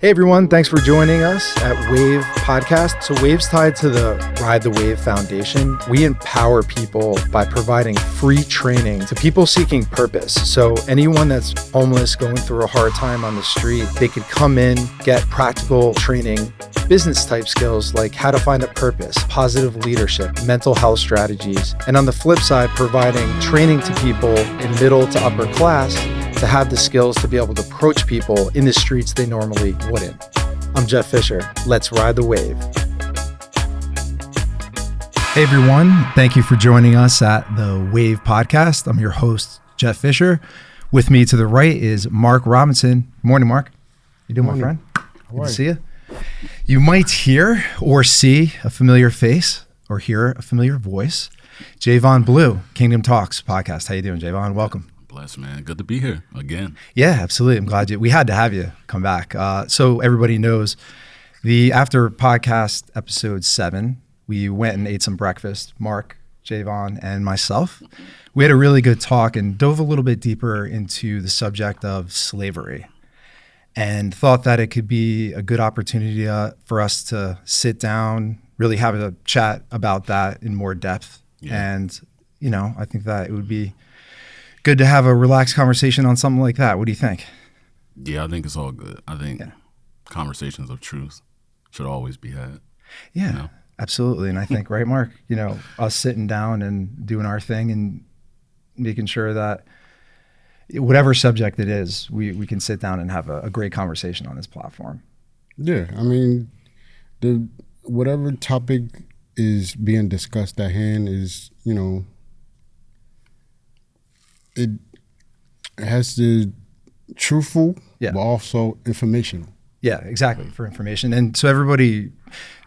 Hey everyone, thanks for joining us at Wave Podcast. So Wave's tied to the Ride the Wave Foundation. We empower people by providing free training to people seeking purpose. So anyone that's homeless, going through a hard time on the street, they could come in, get practical training, business type skills like how to find a purpose, positive leadership, mental health strategies. And on the flip side, providing training to people in middle to upper class to have the skills to be able to approach people in the streets they normally wouldn't. I'm Jeff Fisher. Let's ride the wave. Hey everyone, thank you for joining us at the Wave Podcast. I'm your host, Jeff Fisher. With me to the right is Mark Robinson. Morning, Mark. You doing, my friend? Good to see you. You might hear or see a familiar face or hear a familiar voice. Javon Blue, Kingdom Talks podcast. How you doing, Javon? Welcome. Bless, man. Good to be here again. Yeah, absolutely. I'm glad we had to have you come back. So everybody knows after podcast episode 7, we went and ate some breakfast, Mark, Javon, and myself. We had a really good talk and dove a little bit deeper into the subject of slavery and thought that it could be a good opportunity for us to sit down, really have a chat about that in more depth. Yeah. And, I think that it would be good to have a relaxed conversation on something like that. What do you think? Yeah, I think it's all good. I think conversations of truth should always be had. Yeah, absolutely. And I think, right, Mark, us sitting down and doing our thing and making sure that whatever subject it is, we can sit down and have a great conversation on this platform. Yeah, I mean, whatever topic is being discussed at hand is, it has to truthful, but also informational. Yeah, exactly, for information. And so everybody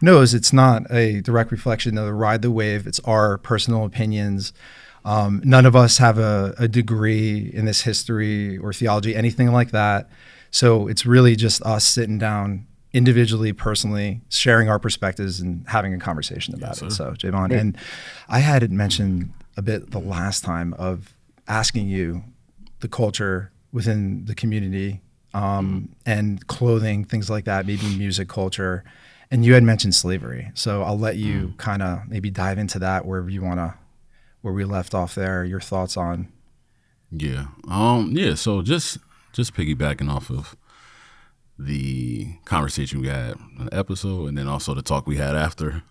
knows it's not a direct reflection of the Ride the Wave. It's our personal opinions. None of us have a degree in this history or theology, anything like that. So it's really just us sitting down individually, personally, sharing our perspectives and having a conversation about it. So, Javon, and I had mentioned a bit the last time of asking you the culture within the community and clothing, things like that, maybe music culture. And you had mentioned slavery. So I'll let you kind of maybe dive into that wherever you want to, where we left off there, your thoughts on. Yeah. So just piggybacking off of the conversation we had in the episode and then also the talk we had after.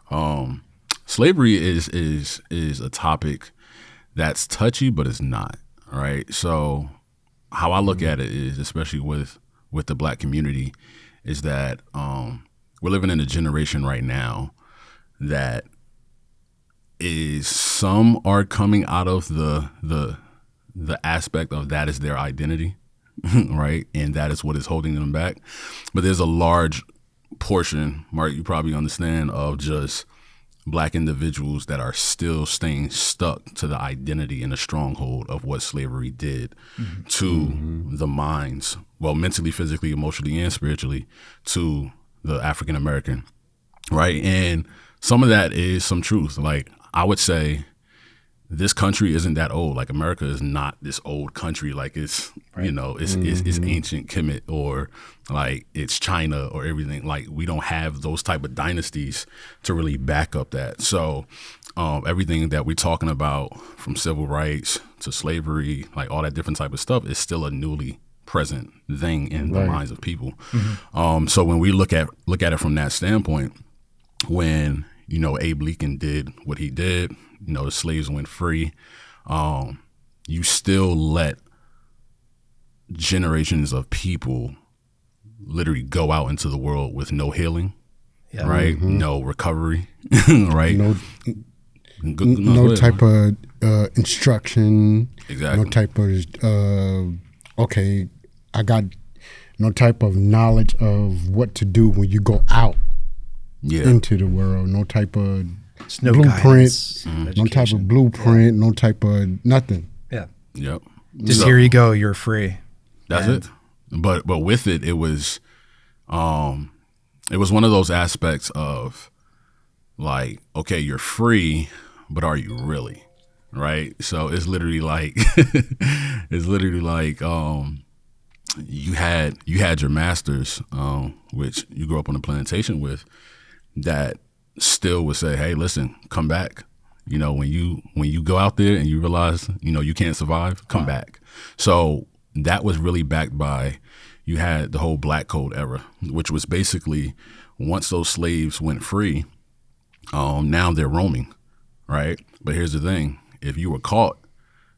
Slavery is a topic that's touchy, but it's not, right? So how I look at it is, especially with the Black community, is that we're living in a generation right now that is, some are coming out of the aspect of that is their identity, right? And that is what is holding them back. But there's a large portion, Mark, you probably understand, of just Black individuals that are still staying stuck to the identity and the stronghold of what slavery did to the minds, well, mentally, physically, emotionally, and spiritually, to the African American, right? And some of that is some truth. Like, I would say this country isn't that old. Like, America is not this old country. Like, it's, it's ancient Kemet, or like it's China or everything. Like, we don't have those type of dynasties to really back up that. So everything that we're talking about, from civil rights to slavery, like all that different type of stuff, is still a newly present thing in the minds of people. So when we look at it from that standpoint, when, Abe Lincoln did what he did, the slaves went free, you still let generations of people literally go out into the world with no healing, right? No recovery, right? No type of instruction. Exactly. No type of, I got no type of knowledge of what to do when you go out into the world. No type of blueprint. No type of blueprint. No type of nothing. Yeah. Yep. Just here you go. You're free. That's it. But with it, it was one of those aspects of like, okay, you're free, but are you really? Right? So it's literally like you had your masters, which you grew up on a plantation with, that still would say, hey, listen, come back. You know, when you go out there and you realize, you know, you can't survive, come back. So that was really backed by, you had the whole black code era, which was basically once those slaves went free, now they're roaming, right? But here's the thing. If you were caught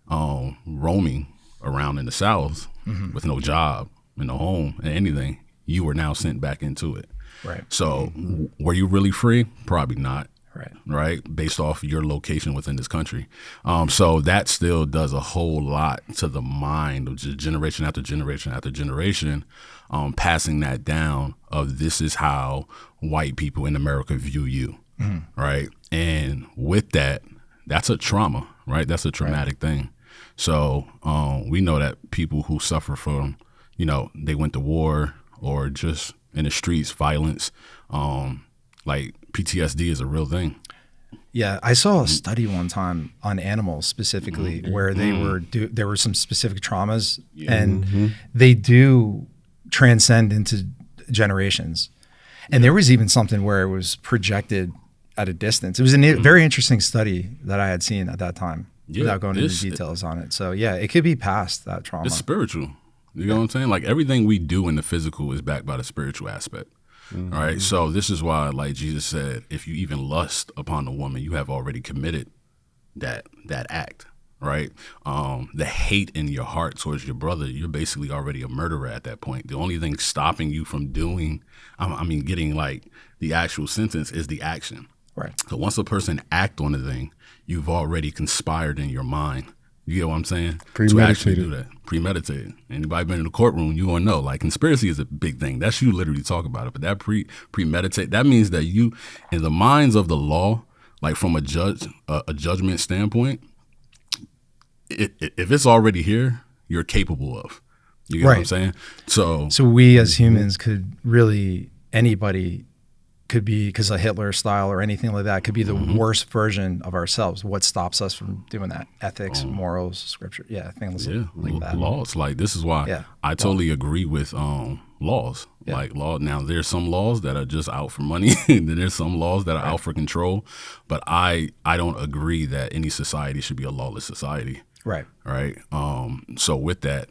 roaming around in the South with no job and no home and anything, you were now sent back into it. Right. So were you really free? Probably not. Right. Based off your location within this country. So that still does a whole lot to the mind of just generation after generation after generation, passing that down of this is how white people in America view you, right? And with that, that's a trauma, right? That's a traumatic thing. So we know that people who suffer from, you know, they went to war or just in the streets, violence, like PTSD is a real thing. Yeah, I saw a study one time on animals specifically where there were some specific traumas and they do transcend into generations. And there was even something where it was projected at a distance. It was a very interesting study that I had seen at that time without going into details on it. So yeah, it could be past that trauma. It's spiritual. You know what I'm saying? Like everything we do in the physical is backed by the spiritual aspect. All right. So this is why, like Jesus said, if you even lust upon a woman, you have already committed that act. Right. The hate in your heart towards your brother, you're basically already a murderer at that point. The only thing stopping you from getting like the actual sentence is the action. Right. So once a person act on a thing, you've already conspired in your mind. You get what I'm saying? To actually do that. Premeditated. Anybody been in the courtroom, you gonna know. Like conspiracy is a big thing. That's you literally talk about it. But that premeditate, that means that you, in the minds of the law, like from a judgment standpoint, if it's already here, you're capable of. You get what I'm saying? So we as humans could really, anybody could be, because of Hitler style or anything like that, could be the worst version of ourselves. What stops us from doing that? Ethics, morals, scripture, things like that. Laws, like this is why I totally agree with laws. Yeah. Like law. Now there's some laws that are just out for money, and then there's some laws that are out for control. But I don't agree that any society should be a lawless society. Right. Right. So with that,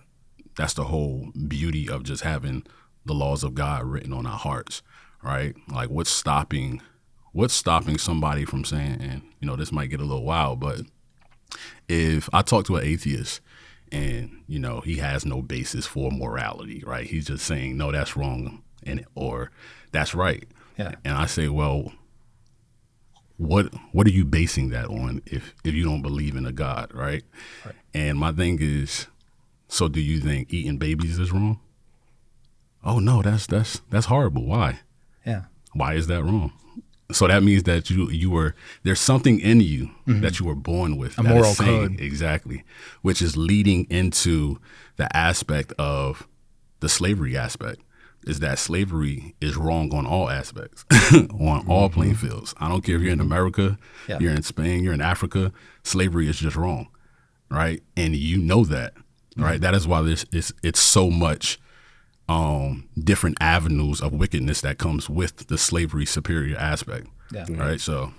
that's the whole beauty of just having the laws of God written on our hearts. Right? Like what's stopping somebody from saying, and you know, this might get a little wild, but if I talk to an atheist and, you know, he has no basis for morality, right? He's just saying, no, that's wrong or that's right. Yeah. And I say, well, what are you basing that on if you don't believe in a God, right? And my thing is, so do you think eating babies is wrong? Oh no, that's horrible. Why? Yeah. Why is that wrong? So that means that there's something in you that you were born with. A moral code. Exactly. Which is leading into the aspect of the slavery aspect, is that slavery is wrong on all aspects, on all playing fields. I don't care if you're in America, you're in Spain, you're in Africa, slavery is just wrong, right? And you know that, right? That is why it's so much different avenues of wickedness that comes with the slavery superior aspect. Yeah. Right. So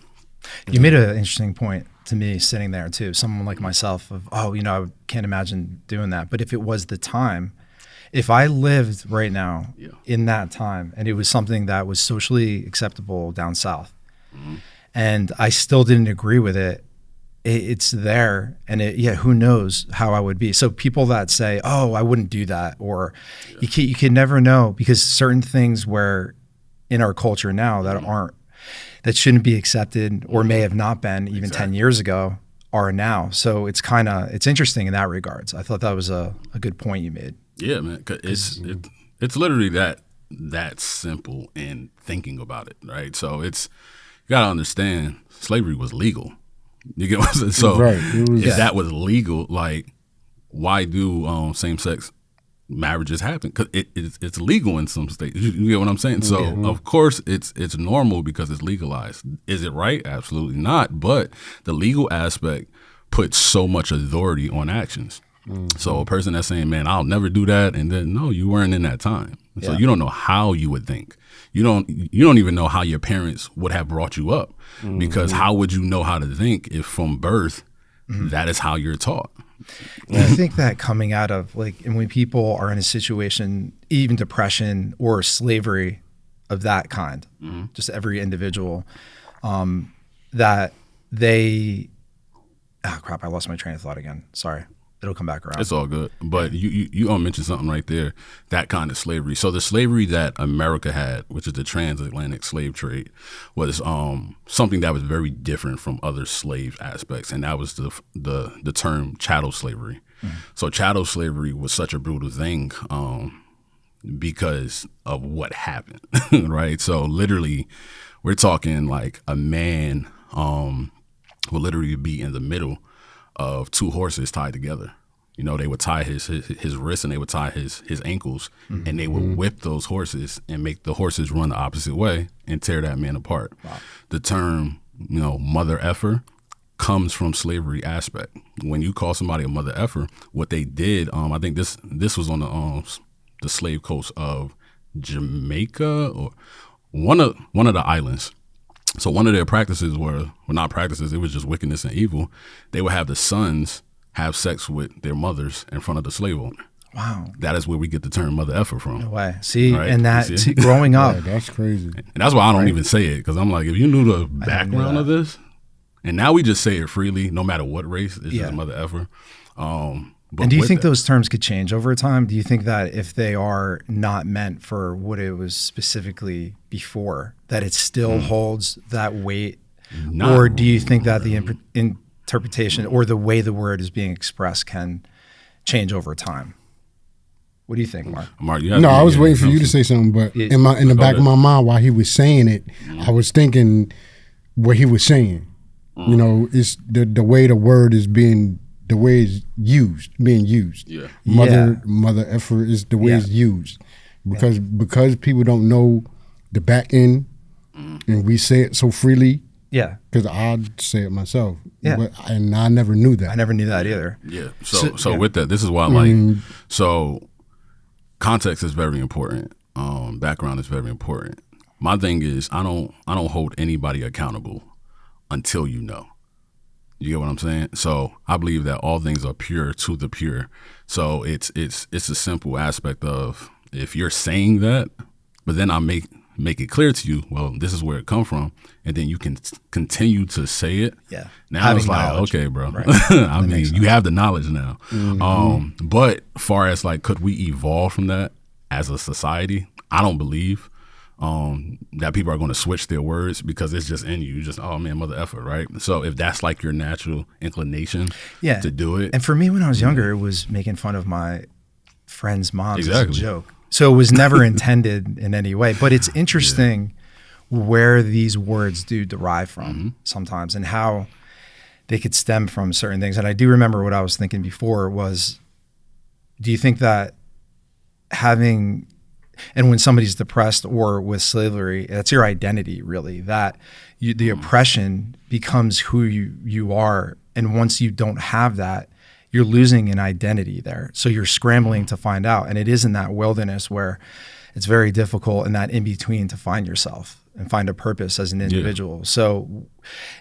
you made an interesting point to me sitting there too. Someone like myself of, I can't imagine doing that. But if it was the time, if I lived right now in that time and it was something that was socially acceptable down south and I still didn't agree with it, it's there, and who knows how I would be. So people that say, "Oh, I wouldn't do that," or you can never know, because certain things where in our culture now that shouldn't be accepted or may have not been even 10 years ago are now. So it's interesting in that regards. I thought that was a good point you made. Yeah, man. 'Cause it's literally that simple in thinking about it, right? So you gotta understand, slavery was legal. You get what I'm saying? So if that was legal, like, why do same-sex marriages happen? Because it's legal in some states. You get what I'm saying? So of course it's normal because it's legalized. Is it right? Absolutely not. But the legal aspect puts so much authority on actions. So a person that's saying, man, I'll never do that, and then no, you weren't in that time. So you don't know how you would think. You don't even know how your parents would have brought you up, because how would you know how to think if from birth that is how you're taught? I think that coming out of and when people are in a situation, even depression or slavery of that kind, just every individual, that they, oh crap, I lost my train of thought again. Sorry. It'll come back around. It's all good. But you mentioned something right there, that kind of slavery. So the slavery that America had, which is the transatlantic slave trade, was something that was very different from other slave aspects, and that was the term chattel slavery. So chattel slavery was such a brutal thing because of what happened, right? So literally, we're talking like a man will literally be in the middle of two horses tied together. They would tie his wrists and they would tie his ankles, and they would whip those horses and make the horses run the opposite way and tear that man apart. Wow. The term, mother effer comes from slavery aspect. When you call somebody a mother effer, what they did, I think this was on the slave coast of Jamaica or one of the islands. So one of their practices were not practices, it was just wickedness and evil. They would have the sons have sex with their mothers in front of the slave owner. Wow. That is where we get the term mother effer from. No way. See, right? And that, growing up. Yeah, that's crazy. And that's why I don't even say it, because I'm like, if you knew the background of this, and now we just say it freely, no matter what race, it's just mother effer. And do you think those terms could change over time? Do you think that if they are not meant for what it was specifically before, that it still holds that weight? Or do you think that the interpretation or the way the word is being expressed can change over time? What do you think, Mark? I was waiting for you to say something, but in the back of my mind while he was saying it, I was thinking what he was saying. It's the way the word is being, the way it's being used. Yeah. Mother effer is the way it's used. Because people don't know the back end, and we say it so freely. Yeah. Because I'd say it myself. Yeah. And I never knew that. I never knew that either. Yeah. So with that, this is why so context is very important. Background is very important. My thing is I don't hold anybody accountable until you know. You get what I'm saying? So I believe that all things are pure to the pure. So it's a simple aspect of, if you're saying that, but then I make it clear to you, well, this is where it come from, and then you can continue to say it. Yeah. Now Having it's like, knowledge. okay, bro. Right. I mean, you have the knowledge now. But far as could we evolve from that as a society? I don't believe that people are going to switch their words because it's just in you. Just, oh man, mother effer, right? So if that's your natural inclination to do it. And for me, when I was younger, it was making fun of my friends' moms as a Exactly. joke. So it was never intended in any way. But it's interesting where these words do derive from sometimes, and how they could stem from certain things. And I do remember what I was thinking before was, do you think that having, and when somebody's depressed or with slavery, that's your identity really, that the oppression becomes who you are. And once you don't have that, you're losing an identity there. So you're scrambling to find out. And it is in that wilderness where it's very difficult in that in-between to find yourself and find a purpose as an individual. Yeah. So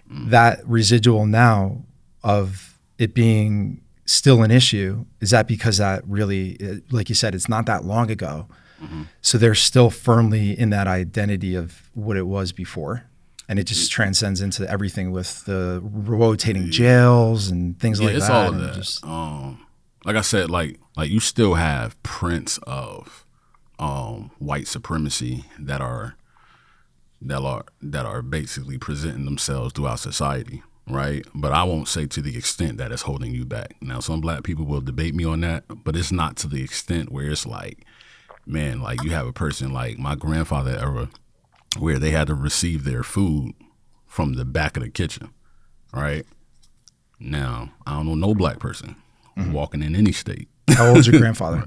that residual now of it being still an issue, is that because that really, like you said, it's not that long ago. So they're still firmly in that identity of what it was before. And it just transcends into everything with the rotating jails and things like that. It's all of that. Like I said, like you still have prints of white supremacy that are basically presenting themselves throughout society, right? But I won't say to the extent that it's holding you back. Now, some black people will debate me on that, but it's not to the extent where it's like, man, like you have a person like my grandfather era, where they had to receive their food from the back of the kitchen, right? Now, I don't know no black person walking in any state. How old's your grandfather?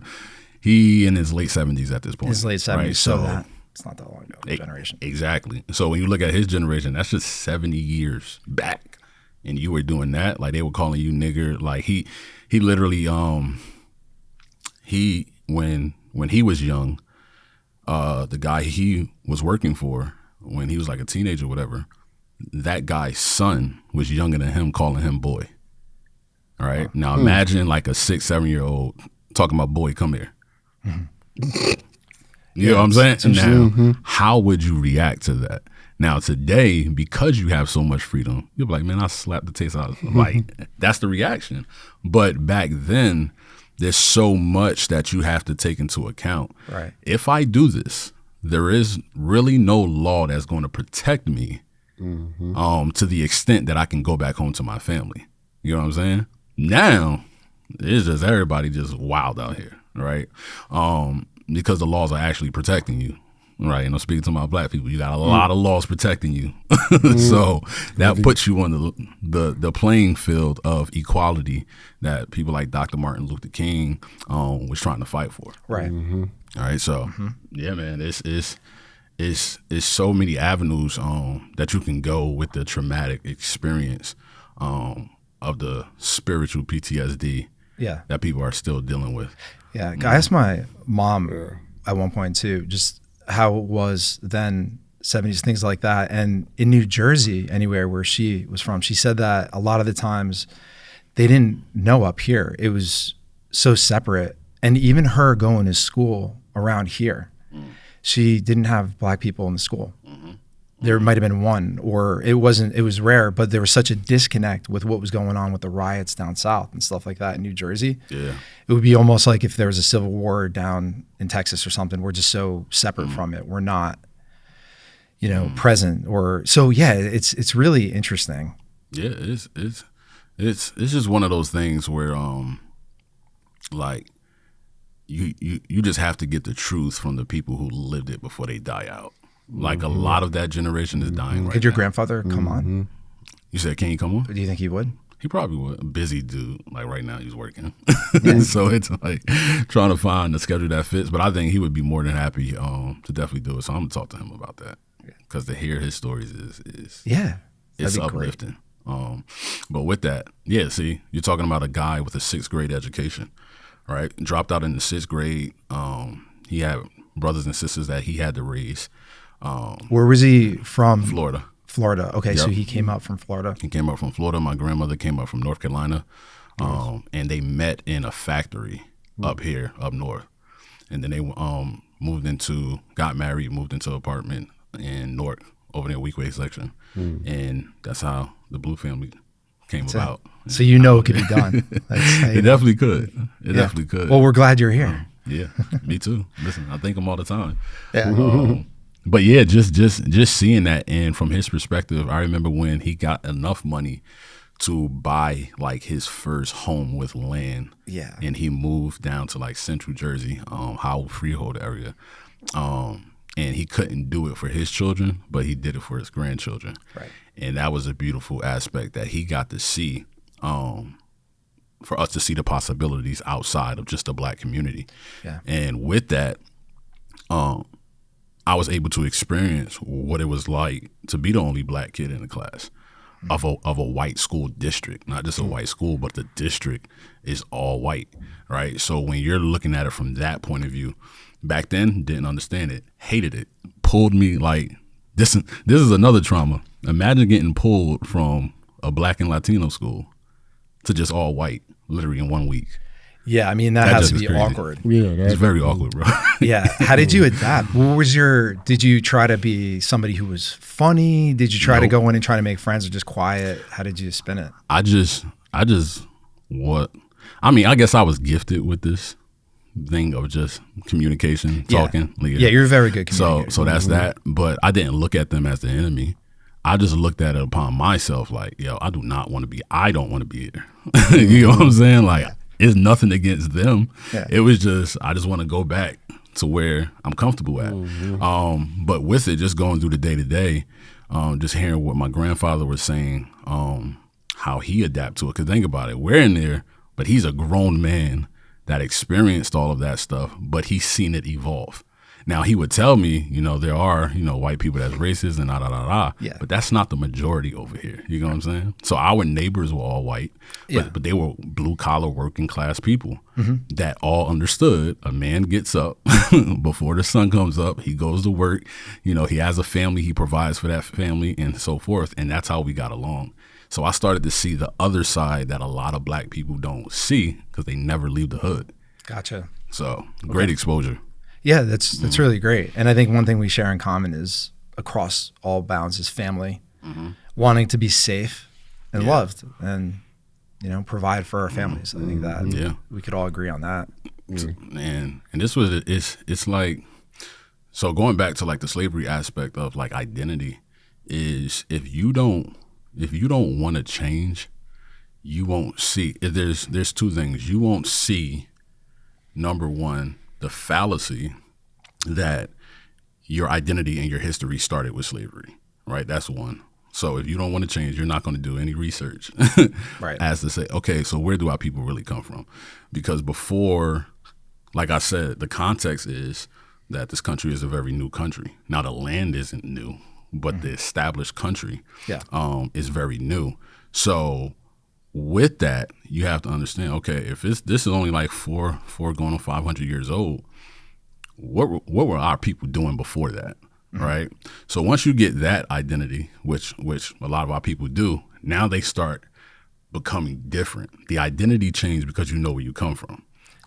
He in his late 70s at this point. His late 70s, right? so it's not that long ago, generation. Exactly. So when you look at his generation, that's just 70 years back. and you were doing that, like they were calling you nigger. Like he literally when he was young, the guy he was working for when he was like a teenager or whatever, that guy's son was younger than him, calling him boy. All right. Now imagine like a 6-7-year-old talking about, boy, come here. You know what I'm saying? Now, how would you react to that? Now today, because you have so much freedom, you'll be like, man, I slapped the taste out of it. Like, that's the reaction. But back then, there's so much that you have to take into account. Right. If I do this, there is really no law that's going to protect me to the extent that I can go back home to my family. You know what I'm saying? Now, it's just everybody just wild out here, right? Because the laws are actually protecting you. Right, and I'm speaking to my black people. You got a lot of laws protecting you, so that puts you on the playing field of equality that people like Dr. Martin Luther King was trying to fight for. Right. All right. So yeah, man, it's so many avenues that you can go with the traumatic experience of the spiritual PTSD. Yeah. That people are still dealing with. Yeah, I asked my mom at one point too, just how it was then, 70s, things like that. And in New Jersey, anywhere where she was from, she said that a lot of the times they didn't know up here. It was so separate. And even her going to school around here, she didn't have black people in the school. There might have been one, or it was rare, but there was such a disconnect with what was going on with the riots down south and stuff like that in New Jersey. Yeah. It would be almost like if there was a civil war down in Texas or something. We're just so separate from it. We're not, present, or so. Yeah, it's really interesting. Yeah, it's just one of those things where like you just have to get the truth from the people who lived it before they die out. Like a lot of that generation is dying right now. Could your grandfather come on? You said, can he come on? Do you think he would? He probably would. A busy dude. Like right now he's working. So it's like trying to find the schedule that fits. But I think he would be more than happy to definitely do it. So I'm going to talk to him about that. Because to hear his stories is it's uplifting. But with that, yeah, see, you're talking about a guy with a 6th grade education, right? Dropped out in the 6th grade. He had brothers and sisters that he had to raise. Where was he from? Florida. Okay, Yep. so he came up from Florida. He came up from Florida. My grandmother came up from North Carolina. And they met in a factory up here, up north. And then they got married, moved into an apartment in North, over there, Weequahic section. And that's how the Blue family came about. So it could be done. It definitely could. It definitely could. Well, we're glad you're here. Yeah, me too. Listen, I thank him all the time. Yeah. But yeah, just seeing that, and from his perspective, I remember when he got enough money to buy like his first home with land. Yeah. And he moved down to like Central Jersey, Howell Freehold area. And he couldn't do it for his children, but he did it for his grandchildren. Right. And that was a beautiful aspect that he got to see, for us to see the possibilities outside of just the black community. Yeah. And with that, I was able to experience what it was like to be the only black kid in the class of a white school district, not just a white school, but the district is all white, right? So when you're looking at it from that point of view, back then, didn't understand it, hated it, pulled me like, this is another trauma. Imagine getting pulled from a black and Latino school to just all white, literally in 1 week. Yeah, I mean, that has to be awkward. Yeah, it's very awkward, bro. Yeah. How did you adapt? Did you try to be somebody who was funny? Did you try to go in and try to make friends, or just quiet? How did you spin it? I guess I was gifted with this thing of just communication, talking. Yeah, you're a very good communicator. So that's that. But I didn't look at them as the enemy. I just looked at it upon myself like, I don't want to be here. You know what I'm saying? Like, it's nothing against them. Yeah. It was just, I just want to go back to where I'm comfortable at. But with it, just going through the day to day, just hearing what my grandfather was saying, how he adapted to it. Because think about it, we're in there, but he's a grown man that experienced all of that stuff, but he's seen it evolve. Now he would tell me, there are, white people that's racist and Yeah. but that's not the majority over here. You know what I'm saying? So our neighbors were all white, but they were blue collar working class people that all understood a man gets up before the sun comes up. He goes to work, he has a family, he provides for that family and so forth. And that's how we got along. So I started to see the other side that a lot of black people don't see because they never leave the hood. Gotcha. So great exposure. Yeah, that's really great. And I think one thing we share in common is across all bounds is family, wanting to be safe and loved and, provide for our families. I think that we could all agree on that. And this was, it's like, so going back to like the slavery aspect of like identity is if you don't want to change, you won't see. There's two things. You won't see, number one, the fallacy that your identity and your history started with slavery, right? That's one. So if you don't want to change, you're not going to do any research right. as to say, okay, so where do our people really come from? Because before, like I said, the context is that this country is a very new country. Now the land isn't new, but the established country is very new. So with that, you have to understand, okay, if this is only like four going on 500 years old, what were our people doing before that, right? So once you get that identity, which a lot of our people do, now they start becoming different. The identity changed because you know where you come from,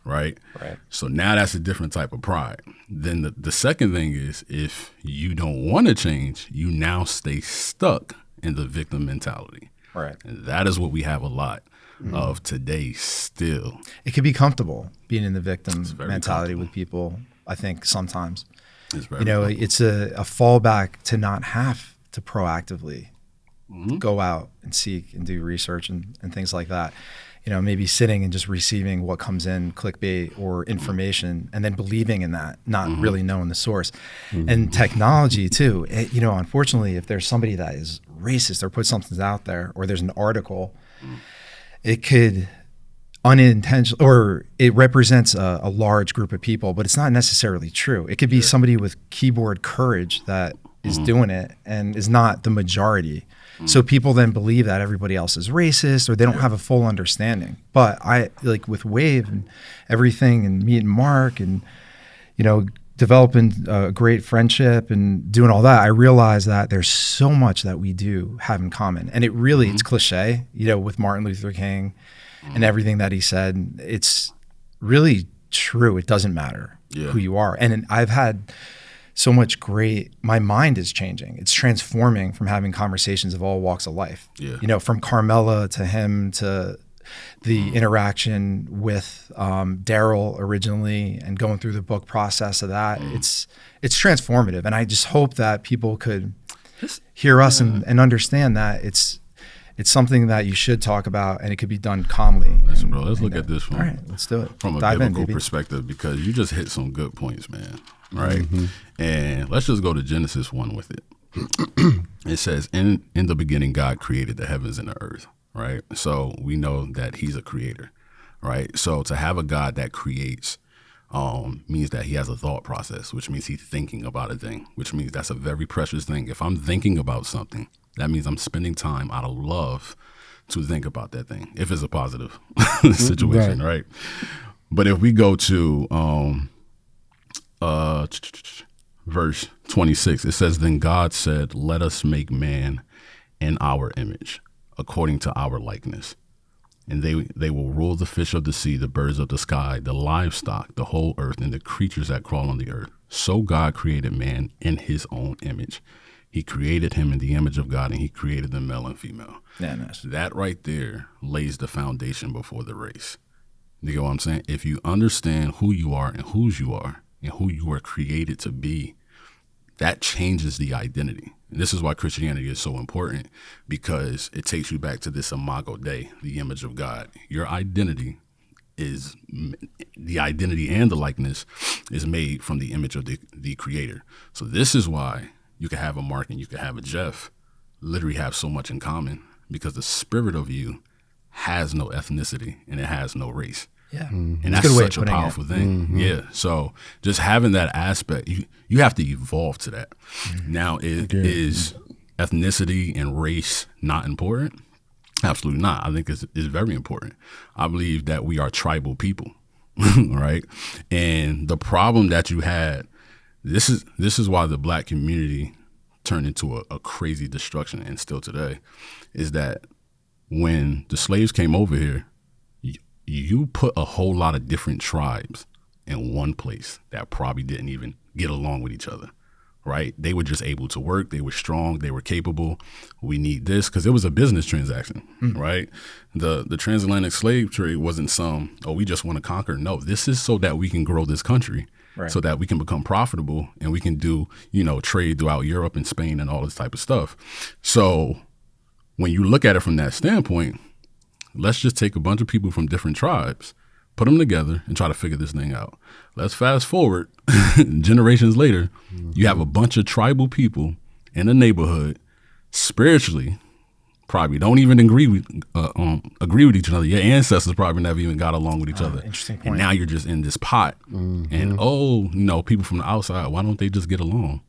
right? Right. So now that's a different type of pride. Then the second thing is if you don't want to change, you now stay stuck in the victim mentality. Right. And that is what we have a lot of today still. It can be comfortable being in the victim mentality with people, I think, sometimes. It's very it's a fallback to not have to proactively go out and seek and do research and things like that. Maybe sitting and just receiving what comes in, clickbait or information, and then believing in that, not really knowing the source. And technology too. Unfortunately, if there's somebody that is racist or puts something out there, or there's an article, it could unintentional, or it represents a large group of people, but it's not necessarily true. It could be somebody with keyboard courage that is doing it and is not the majority. So people then believe that everybody else is racist, or they don't have a full understanding. But I, like with Wave and everything, and meeting Mark and, developing a great friendship and doing all that, I realized that there's so much that we do have in common. And it really, it's cliche, with Martin Luther King and everything that he said. It's really true. It doesn't matter who you are. And I've had so much my mind is changing. It's transforming from having conversations of all walks of life. From Carmela to him to the interaction with Daryl originally, and going through the book process of that. It's transformative. And I just hope that people could hear us and understand that it's something that you should talk about, and it could be done calmly. Listen, bro, let's look at this all right, let's do it. From a biblical perspective, because you just hit some good points, man. Right? And let's just go to Genesis 1 with it. It says, in the beginning, God created the heavens and the earth, right? So we know that he's a creator, right? So to have a God that creates means that he has a thought process, which means he's thinking about a thing, which means that's a very precious thing. If I'm thinking about something, that means I'm spending time out of love to think about that thing, if it's a positive situation, right? But if we go to verse 26, it says, then God said, let us make man in our image, according to our likeness. And they will rule the fish of the sea, the birds of the sky, the livestock, the whole earth, and the creatures that crawl on the earth. So God created man in his own image. He created him in the image of God, and he created them male and female. Yeah, nice. That right there lays the foundation before the race. You get what I'm saying? If you understand who you are and whose you are and who you were created to be, that changes the identity. And this is why Christianity is so important, because it takes you back to this imago Dei, the image of God. Your identity is, the identity and the likeness is made from the image of the creator. So this is why you can have a Mark and you can have a Jeff literally have so much in common, because the spirit of you has no ethnicity and it has no race. Yeah. And that's such a powerful thing. Yeah. So just having that aspect, you have to evolve to that. Now, is ethnicity and race not important? Absolutely not. I think it's very important. I believe that we are tribal people, right? And the problem that you had, this is why the black community turned into a crazy destruction, and still today, is that when the slaves came over here, you put a whole lot of different tribes in one place that probably didn't even get along with each other, right? They were just able to work. They were strong. They were capable. We need this because it was a business transaction, right? The transatlantic slave trade wasn't we just want to conquer. No, this is so that we can grow this country, right, so that we can become profitable and we can do, trade throughout Europe and Spain and all this type of stuff. So when you look at it from that standpoint, let's just take a bunch of people from different tribes, put them together, and try to figure this thing out. Let's fast forward generations later. You have a bunch of tribal people in a neighborhood, spiritually, probably don't even agree with each other. Your ancestors probably never even got along with each other. Interesting point. And now you're just in this pot. And people from the outside, why don't they just get along?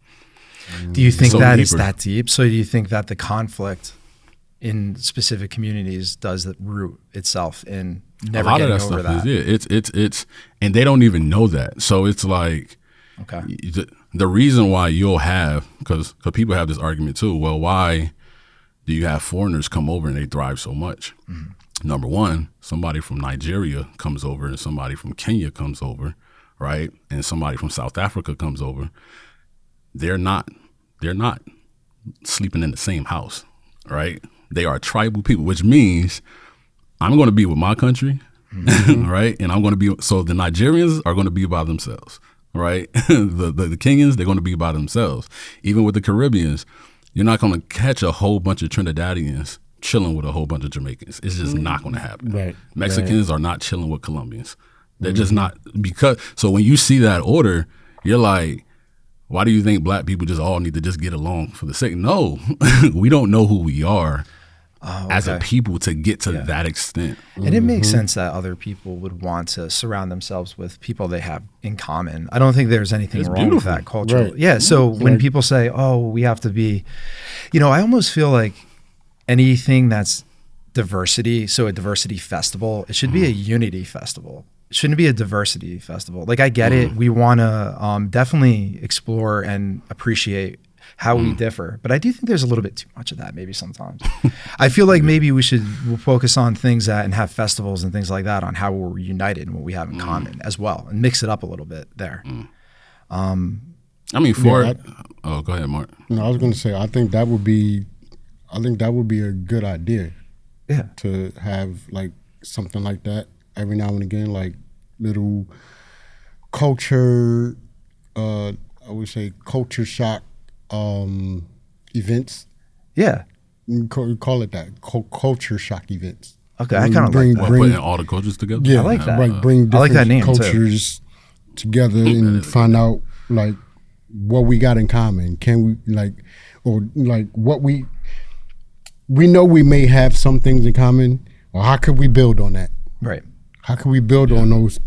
Do you think that it's that deep? So do you think that the conflict in specific communities does that root itself in never getting over that? It's and they don't even know that. So it's like, okay, the reason why you'll have, because people have this argument too, well, why do you have foreigners come over and they thrive so much? Number one, somebody from Nigeria comes over and somebody from Kenya comes over, right? And somebody from South Africa comes over. They're not sleeping in the same house, right? They are tribal people, which means I'm going to be with my country, right? And I'm going to be, so the Nigerians are going to be by themselves, right? the Kenyans, they're going to be by themselves. Even with the Caribbeans, you're not going to catch a whole bunch of Trinidadians chilling with a whole bunch of Jamaicans. It's just not going to happen. Right. Mexicans are not chilling with Colombians. They're just not, so when you see that order, you're like, why do you think black people just all need to just get along for the sake? No, we don't know who we are as a people to get to that extent. And it makes sense that other people would want to surround themselves with people they have in common. I don't think there's anything wrong with that culture. Right. Yeah. So when people say, we have to be, I almost feel like anything that's diversity, so a diversity festival, it should be a unity festival. It shouldn't be a diversity festival. Like, I get it. We want to definitely explore and appreciate how we differ. But I do think there's a little bit too much of that maybe sometimes. I feel like maybe we'll focus on things and have festivals and things like that on how we're united and what we have in common as well, and mix it up a little bit there. Go ahead, Mark. No, I was going to say, I think that would be a good idea. Yeah. To have like something like that every now and again, like little culture, I would say culture shock events. Yeah. Call it that, culture shock events. Okay, I kind of like that. Putting all the cultures together? Yeah, I like that. Right, bring different that name cultures together and find out like what we got in common. Can we what we know we may have some things in common, or how could we build on that? Right. How can we build on those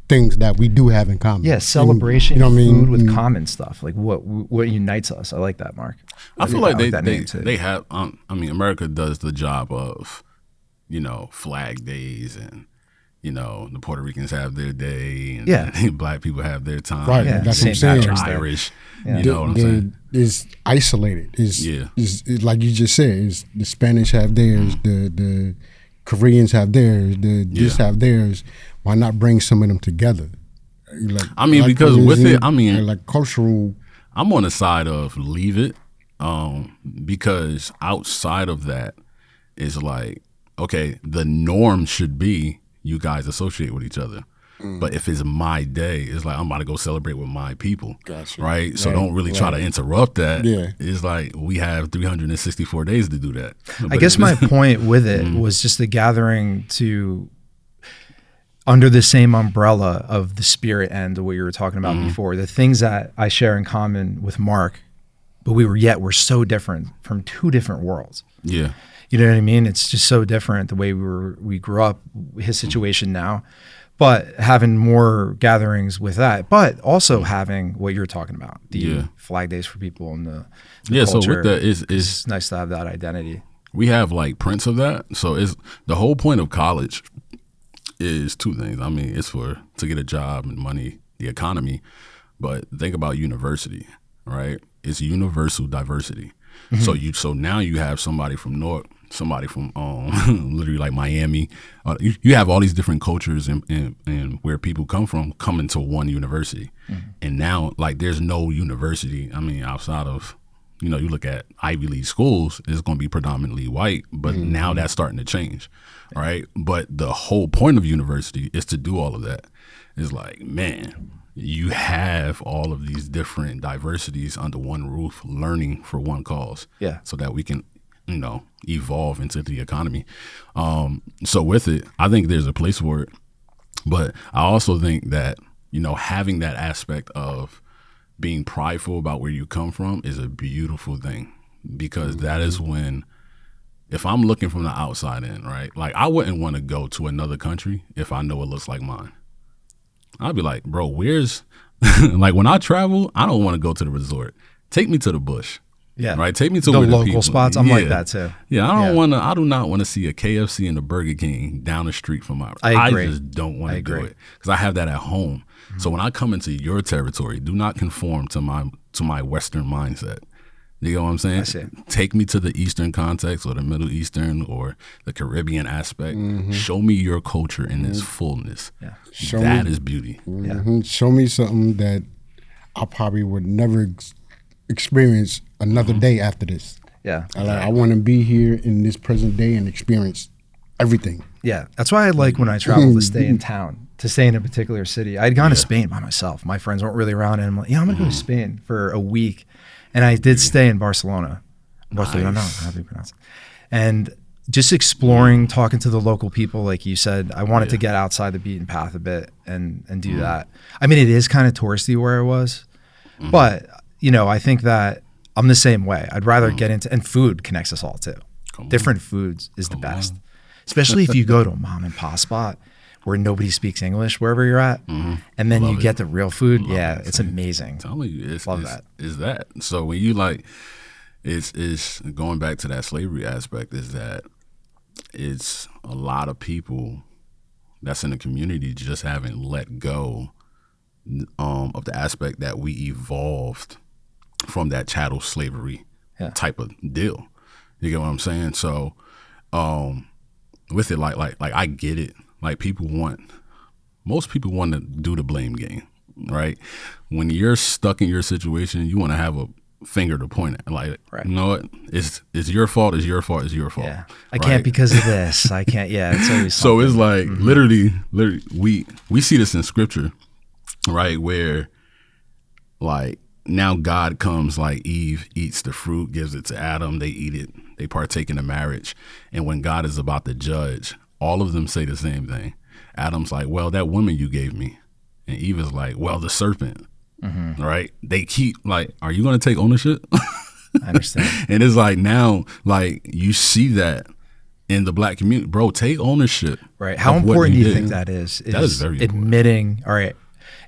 things that we do have in common? Yeah, celebration, food with common stuff. Like what unites us. I like that, Mark. I feel like they have, America does the job of, Flag Days, and, the Puerto Ricans have their day, and Black people have their time. Right, that's what I'm saying. Irish, you know what I'm saying? It's isolated. It's like you just said, the Spanish have theirs, the Koreans have theirs, this have theirs. Why not bring some of them together? Because with it, like cultural. I'm on the side of leave it, because outside of that is like, okay, the norm should be you guys associate with each other. But if it's my day, it's like I'm about to go celebrate with my people. Gotcha. Right? So don't really try to interrupt that. Yeah. It's like we have 364 days to do that. I guess my point with it was just the gathering to under the same umbrella of the spirit and what you were talking about before. The things that I share in common with Mark, but we're so different from two different worlds. Yeah. You know what I mean? It's just so different the way we grew up, his situation now. but having more gatherings with that, but also having what you're talking about, the flag days for people and the culture. So with that, it's nice to have that identity. We have like prints of that. So it's the whole point of college is two things. I mean, it's to get a job and money, the economy, but think about university, right? It's universal diversity. So now you have somebody from North, somebody from literally like Miami. You have all these different cultures and where people come from coming to one university. And now like there's no university, I mean, outside of, you look at Ivy League schools, it's going to be predominantly white, but now that's starting to change, right? But the whole point of university is to do all of that. It's like, man, you have all of these different diversities under one roof, learning for one cause, so that we can, evolve into the economy. So with it, I think there's a place for it, but I also think that, having that aspect of being prideful about where you come from is a beautiful thing, because that is when, if I'm looking from the outside in, right? Like I wouldn't want to go to another country if I know it looks like mine. I'd be like, bro, where's like when I travel, I don't want to go to the resort. Take me to the bush. Yeah. Right. Take me to the where local spots. I'm like that too. Yeah. I do not want to see a KFC and a Burger King down the street from my. I just don't want to do it because I have that at home. So when I come into your territory, do not conform to my Western mindset. You know what I'm saying? I see. Take me to the Eastern context or the Middle Eastern or the Caribbean aspect. Show me your culture in its fullness. Yeah. That is beauty. Show me something that I probably would never experience another day after this. Yeah. I want to be here in this present day and experience everything. Yeah. That's why I like when I travel to stay in town, to stay in a particular city. I'd gone to Spain by myself. My friends weren't really around, and I'm like, I'm going to go to Spain for a week. And I did stay in Barcelona. Barcelona, how do you pronounce it? And just exploring, talking to the local people, like you said, I wanted to get outside the beaten path a bit and do that. I mean, it is kind of touristy where I was, but I think that I'm the same way. I'd rather get into, and food connects us all too. Different foods is the best, especially if you go to a mom and pop spot where nobody speaks English, wherever you're at, and then you get the real food. It's amazing. I'm telling you, that. Is that. So when you it's going back to that slavery aspect, is that it's a lot of people that's in the community just haven't let go of the aspect that we evolved from that chattel slavery type of deal. You get what I'm saying? So with it, like I get it. Like most people want to do the blame game, right? When you're stuck in your situation, you want to have a finger to point at. Like, you know what? It's your fault. It's your fault. It's your fault. Yeah. I can't because of this. I can't. Yeah. It's always so it's like literally, we see this in scripture, right? Where like now God comes, like Eve eats the fruit, gives it to Adam. They eat it. They partake in the marriage. And when God is about to judge, all of them say the same thing. Adam's like, well, that woman you gave me. And Eve is like, well, the serpent. Right? They keep like, are you going to take ownership? I understand. And it's like now, like you see that in the black community. Bro, take ownership. Right. How important do you think that is? That is very admitting, important. All right,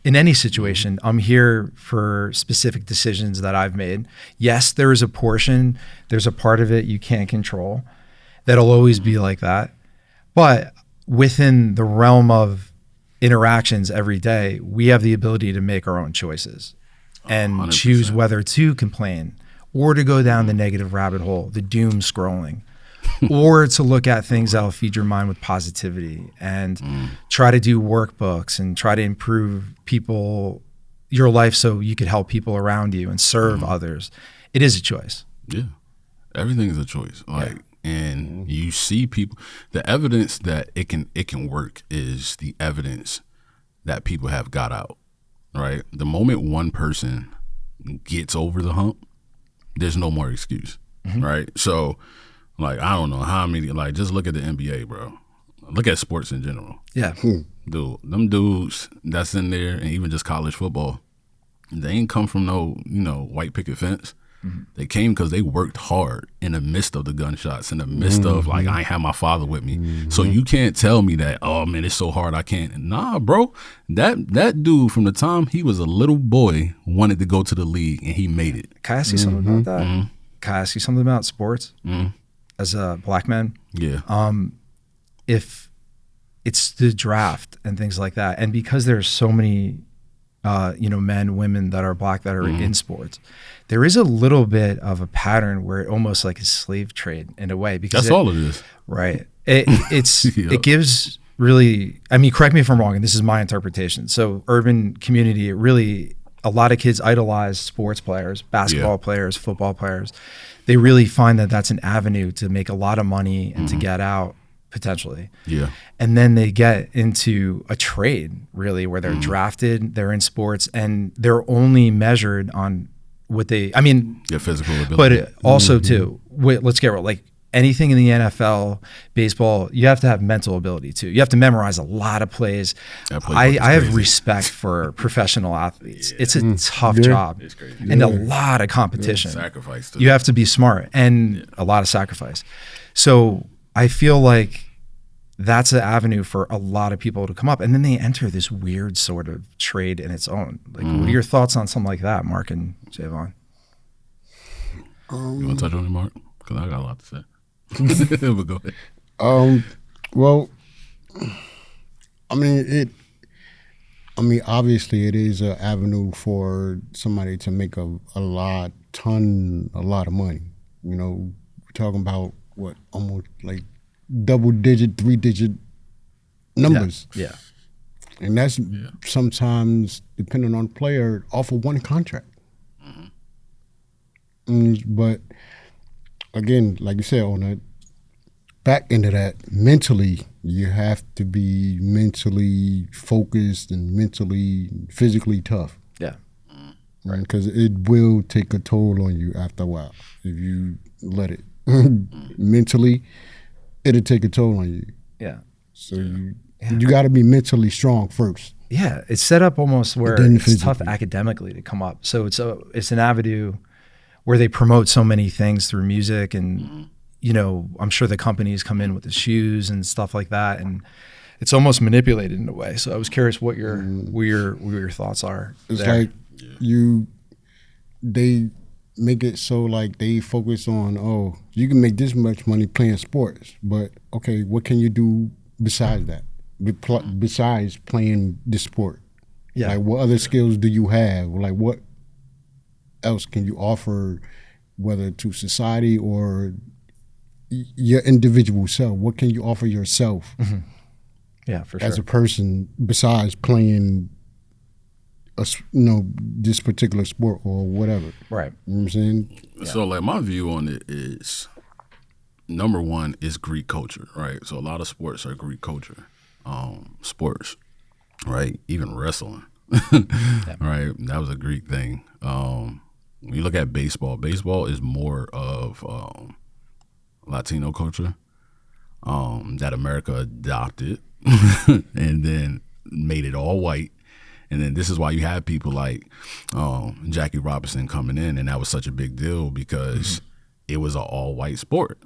in any situation, I'm here for specific decisions that I've made. Yes, there is a portion, there's a part of it you can't control. That'll always be like that. But within the realm of interactions every day, we have the ability to make our own choices and 100%. Choose whether to complain or to go down the negative rabbit hole, the doom scrolling, or to look at things that'll feed your mind with positivity and try to do workbooks and try to improve your life so you could help people around you and serve others. It is a choice. Yeah. Everything is a choice. And you see people, the evidence that it can work is the evidence that people have got out, right? The moment one person gets over the hump, there's no more excuse, right? So, like, I don't know how many, like, just look at the NBA, bro. Look at sports in general. Yeah. Dude, them dudes that's in there, and even just college football, they ain't come from no, white picket fence. They came because they worked hard in the midst of the gunshots, in the midst of like, I ain't have my father with me. So you can't tell me that, oh man, it's so hard I can't. Nah, bro. That dude from the time he was a little boy wanted to go to the league and he made it. Can I ask you something about that? Can I ask you something about sports as a black man? Yeah. If it's the draft and things like that, and because there's so many men, women that are black that are in sports, there is a little bit of a pattern where it almost like a slave trade in a way, because that's all it is. Right. It gives really, I mean, correct me if I'm wrong, and this is my interpretation. So urban community, a lot of kids idolize sports players, basketball players, football players. They really find that that's an avenue to make a lot of money and to get out potentially. Yeah. And then they get into a trade really where they're drafted, they're in sports, and they're only measured on what their physical ability. But also too, let's get real, like anything in the NFL, baseball, you have to have mental ability too. You have to memorize a lot of plays. I have respect for professional athletes. Yeah. It's a tough job and a lot of competition. Sacrifice too. You have to be smart and a lot of sacrifice. So I feel like that's an avenue for a lot of people to come up, and then they enter this weird sort of trade in its own. Like, what are your thoughts on something like that, Mark and Javon? You want to touch on it, Mark? Because I got a lot to say. But go ahead. Well, obviously, it is an avenue for somebody to make a lot of money. You know, we're talking about what, almost like double-digit, 3-digit numbers. Yeah. And that's sometimes, depending on the player, off of one contract. But again, like you said, on the back end of that, mentally, you have to be mentally focused and physically tough. Yeah. Right? Because it will take a toll on you after a while if you let it. Mentally, it'll take a toll on you. Yeah. So you got to be mentally strong first. Yeah, it's set up almost where it's tough academically to come up. So it's an avenue where they promote so many things through music, and I'm sure the companies come in with the shoes and stuff like that, and it's almost manipulated in a way. So I was curious what your thoughts are. It's there. Like they make it so like they focus on, you can make this much money playing sports, but okay, what can you do besides that? Besides playing this sport? Yeah. Like, what other skills do you have? Like, what else can you offer, whether to society or your individual self? What can you offer yourself? Yeah, for sure. As a person, besides playing this particular sport or whatever. Right. You know what I'm saying? So like my view on it is, number one is Greek culture, right? So a lot of sports are Greek culture. Sports, right? Even wrestling, right? That was a Greek thing. When you look at baseball is more of Latino culture that America adopted and then made it all white. And then this is why you have people like Jackie Robinson coming in, and that was such a big deal because it was an all-white sport.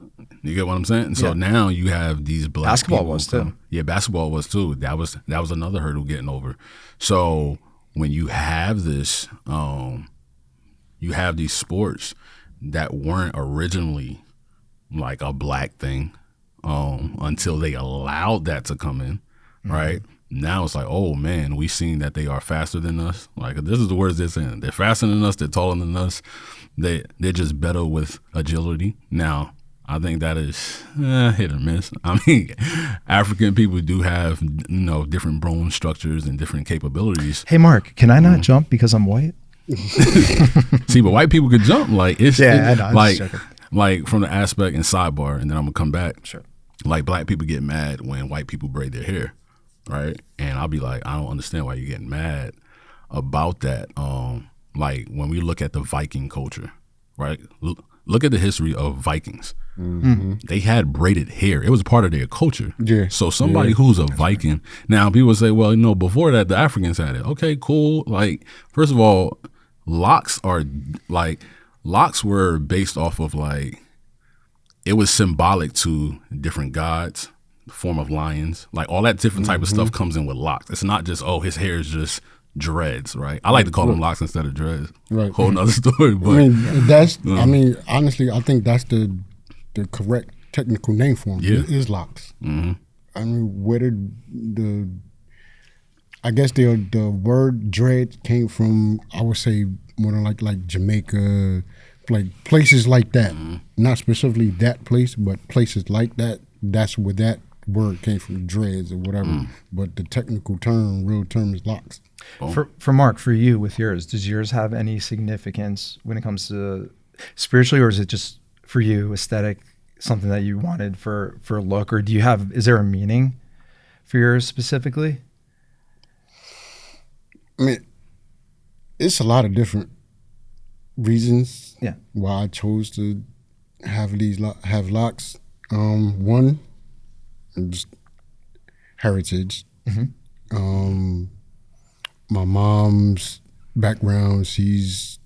You get what I'm saying? And so now you have these black basketball people was too. Yeah, basketball was too. That was another hurdle getting over. So when you have this, you have these sports that weren't originally like a black thing until they allowed that to come in, right? Now it's like, oh man, we've seen that they are faster than us. Like, this is the words they're saying. They're faster than us. They're taller than us. They're just better with agility. Now, I think that is hit or miss. I mean, African people do have different bone structures and different capabilities. Hey, Mark, can I not jump because I'm white? See, but white people could jump. Like I know. Like from the aspect and sidebar, and then I'm gonna come back. Sure. Like black people get mad when white people braid their hair. Right, and I'll be like, I don't understand why you're getting mad about that. Like when we look at the Viking culture, right? Look at the history of Vikings. They had braided hair; it was part of their culture. Yeah. So somebody who's a Viking, now people say, well, before that, the Africans had it. Okay, cool. Like, first of all, locks are like locks were based off of like, it was symbolic to different gods, the form of lions, like all that different type of stuff comes in with locks. It's not just, oh, his hair is just dreads, right? I like to call them locks instead of dreads. Right. Whole nother story. But I mean, honestly, I think that's the correct technical name for them. It is locks. I mean, where did I guess the word dread came from, I would say more than like Jamaica, like places like that. Not specifically that place, but places like that. That's where that word came from, dreads or whatever. But the technical term, real term, is locks. For Mark, for you with yours, does yours have any significance when it comes to spiritually, or is it just for you aesthetic, something that you wanted for a look, or is there a meaning for yours specifically? I mean, it's a lot of different reasons why I chose to have locks. One, just heritage. My mom's background, she's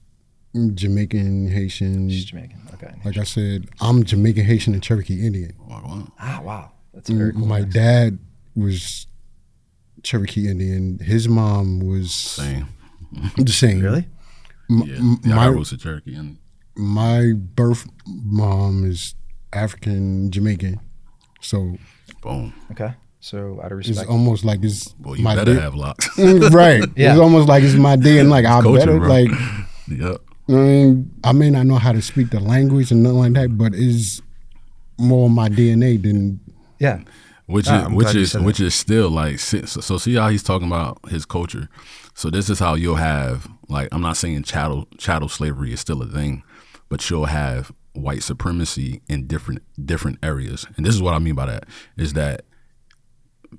Jamaican, Haitian. She's Jamaican, okay. Like I said, I'm Jamaican, Haitian, and Cherokee Indian. Wow. That's very cool. My dad was Cherokee Indian. His mom was the same. Really? I was a Cherokee Indian. My birth mom is African Jamaican. So boom. Okay. So out of respect, it's almost like it's well, you better have locks. Right. Yeah. It's almost like it's my day, and like I better bro. like. Yep. I may not know how to speak the language and nothing like that, but it's more my DNA than which is still like, so see how he's talking about his culture. So this is how you'll have, like, I'm not saying chattel slavery is still a thing, but you'll have white supremacy in different areas. And this is what I mean by that, is that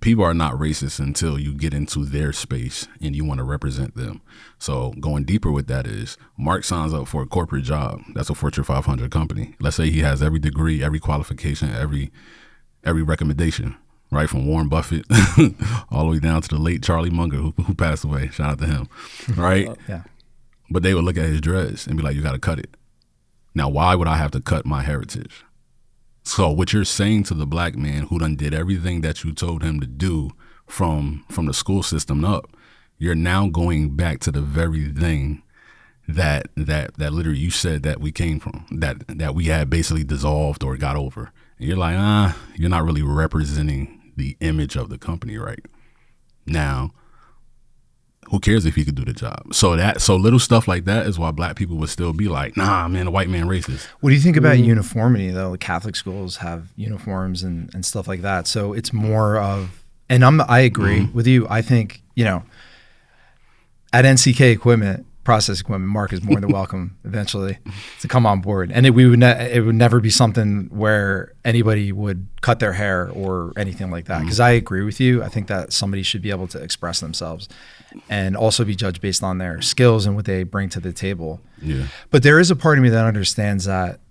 people are not racist until you get into their space and you want to represent them. So going deeper with that is, Mark signs up for a corporate job. That's a Fortune 500 company. Let's say he has every degree, every qualification, every recommendation, right? From Warren Buffett all the way down to the late Charlie Munger, who passed away. Shout out to him, right? Yeah. But they would look at his dreads and be like, you got to cut it. Now, why would I have to cut my heritage? So what you're saying to the black man who done did everything that you told him to do from the school system up, you're now going back to the very thing that literally you said that we came from, that we had basically dissolved or got over. And you're like, you're not really representing the image of the company right now. Who cares if he could do the job? So little stuff like that is why black people would still be like, nah, man, the white man racist. What do you think about uniformity, though? Catholic schools have uniforms and stuff like that. So it's more of, and I agree with you. I think, at NCK Equipment, process equipment, Mark is more than welcome eventually to come on board. And it would never be something where anybody would cut their hair or anything like that. Because I agree with you. I think that somebody should be able to express themselves and also be judged based on their skills and what they bring to the table. Yeah. But there is a part of me that understands that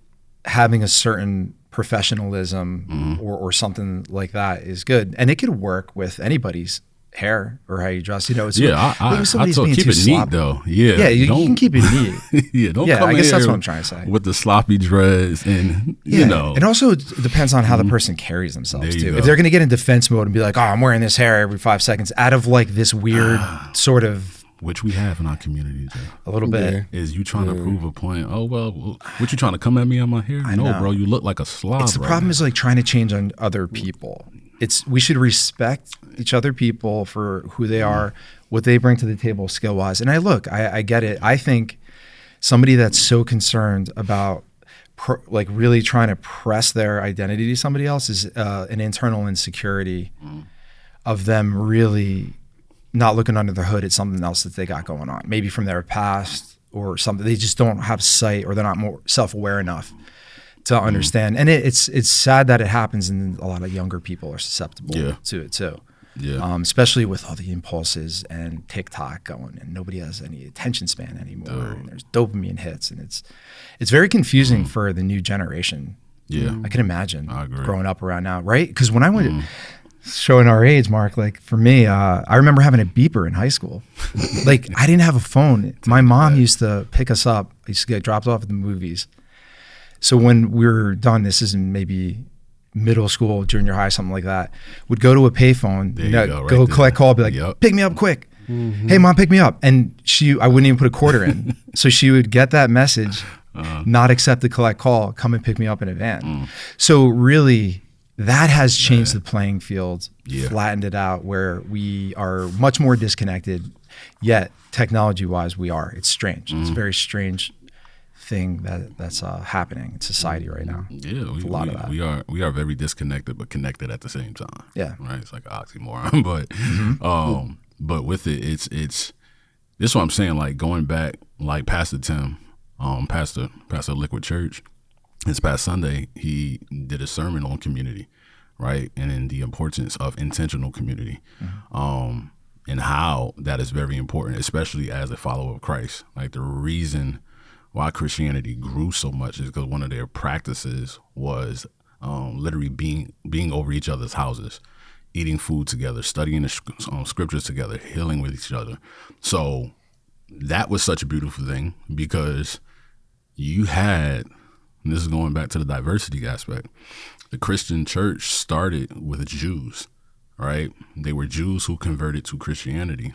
having a certain professionalism or something like that is good. And it could work with anybody's hair or how you dress, it's I told keep it neat though. You can keep it neat. Don't come I guess in that's here what I'm trying to say with the sloppy dreads and and also it depends on how the person carries themselves too. Go. If they're going to get in defense mode and be like, I'm wearing this hair every 5 seconds out of like this weird sort of, which we have in our community, Joe. A little bit. Is you trying to prove a point? Oh, well, what you trying to come at me on my hair? No, bro, you look like a slob. It's the problem is like trying to change on other people. We should respect each other people for who they are, what they bring to the table skill wise. And I get it. I think somebody that's so concerned about really trying to press their identity to somebody else is an internal insecurity of them really not looking under the hood at something else that they got going on, maybe from their past or something. They just don't have sight or they're not more self-aware enough to understand. And it's sad that it happens, and a lot of younger people are susceptible to it too. Yeah. Especially with all the impulses and TikTok going, and nobody has any attention span anymore. And there's dopamine hits, and it's very confusing for the new generation. Yeah, I can imagine growing up around now, right? Because when I went showing our age, Mark, like for me, I remember having a beeper in high school. Like I didn't have a phone. My mom used to pick us up. I used to get dropped off at the movies. So when we were done, this is maybe middle school, junior high, something like that, would go to a payphone, go collect call, be like, pick me up quick. Mm-hmm. Hey, mom, pick me up. And I wouldn't even put a quarter in. So she would get that message, not accept the collect call, come and pick me up in a van. So really, that has changed the playing field, flattened it out where we are much more disconnected, yet technology-wise we are. It's strange. It's a very strange thing that's happening in society right now. Yeah, a lot of that. We are very disconnected but connected at the same time. Yeah. Right? It's like an oxymoron. But but with it, it's this is what I'm saying, like going back, like Pastor Tim, Pastor Liquid Church, this past Sunday, he did a sermon on community, right? And in the importance of intentional community. And how that is very important, especially as a follower of Christ. Like the reason why Christianity grew so much is because one of their practices was literally being over each other's houses, eating food together, studying the scriptures together, healing with each other. So that was such a beautiful thing because you had, and this is going back to the diversity aspect, the Christian church started with Jews, right? They were Jews who converted to Christianity.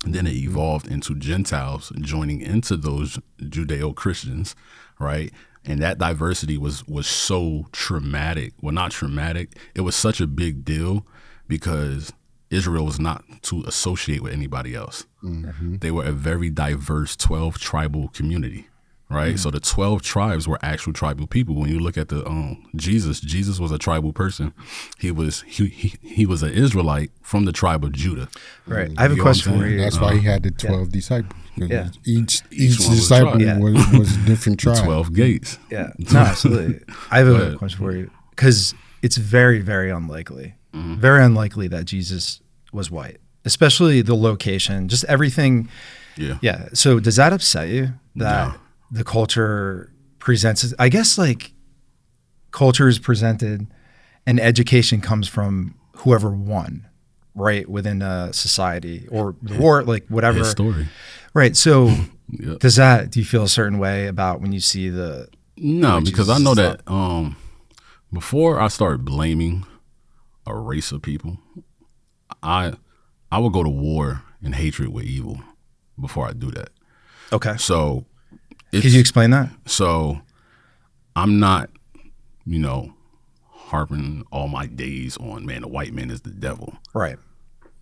And then it evolved into Gentiles joining into those Judeo-Christians, right? And that diversity was so traumatic. Well, not traumatic. It was such a big deal because Israel was not to associate with anybody else. Mm-hmm. They were a very diverse 12 tribal community, right? Mm-hmm. So the 12 tribes were actual tribal people. When you look at the Jesus was a tribal person. He was an Israelite from the tribe of Judah. Right. I have a question for you. That's why he had the 12 disciples. Yeah. Each disciple was a different tribe. 12 gates. Yeah. No, absolutely. I have a question for you because it's very, very unlikely. Mm-hmm. Very unlikely that Jesus was white, especially the location, just everything. Yeah. Yeah. So does that upset you that the culture presents, I guess like culture is presented and education comes from whoever won, right? Within a society or like whatever. His story. Right. So do you feel a certain way about when you see No, because I know that before I start blaming a race of people, I would go to war and hatred with evil before I do that. Okay. So could you explain that? So I'm not, harping all my days on, man, the white man is the devil. Right.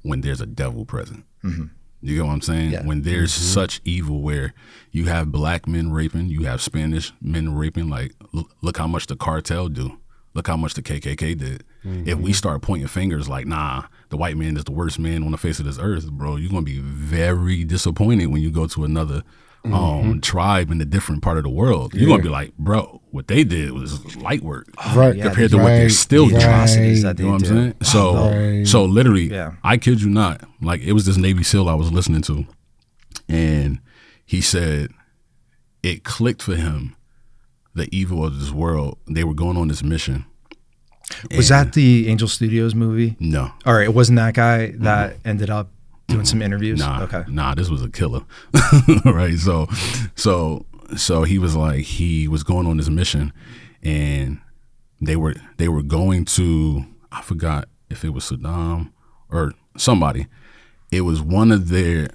When there's a devil present. Mm-hmm. You get what I'm saying? Yeah. When there's such evil where you have black men raping, you have Spanish men raping, like look how much the cartel do. Look how much the KKK did. Mm-hmm. If we start pointing fingers like, nah, the white man is the worst man on the face of this earth, bro, you're going to be very disappointed when you go to another tribe in a different part of the world. You're going to be like, bro, what they did was light work compared to what they're still doing. Atrocities that they you know what I'm saying? So literally, I kid you not, like it was this Navy SEAL I was listening to, and he said it clicked for him, the evil of this world. They were going on this mission. Was that the Angel Studios movie? No. All right. It wasn't that guy that ended up doing some interviews? Nah, this was a killer. Right. So he was like, he was going on this mission and they were going to, I forgot if it was Saddam or somebody. It was one of the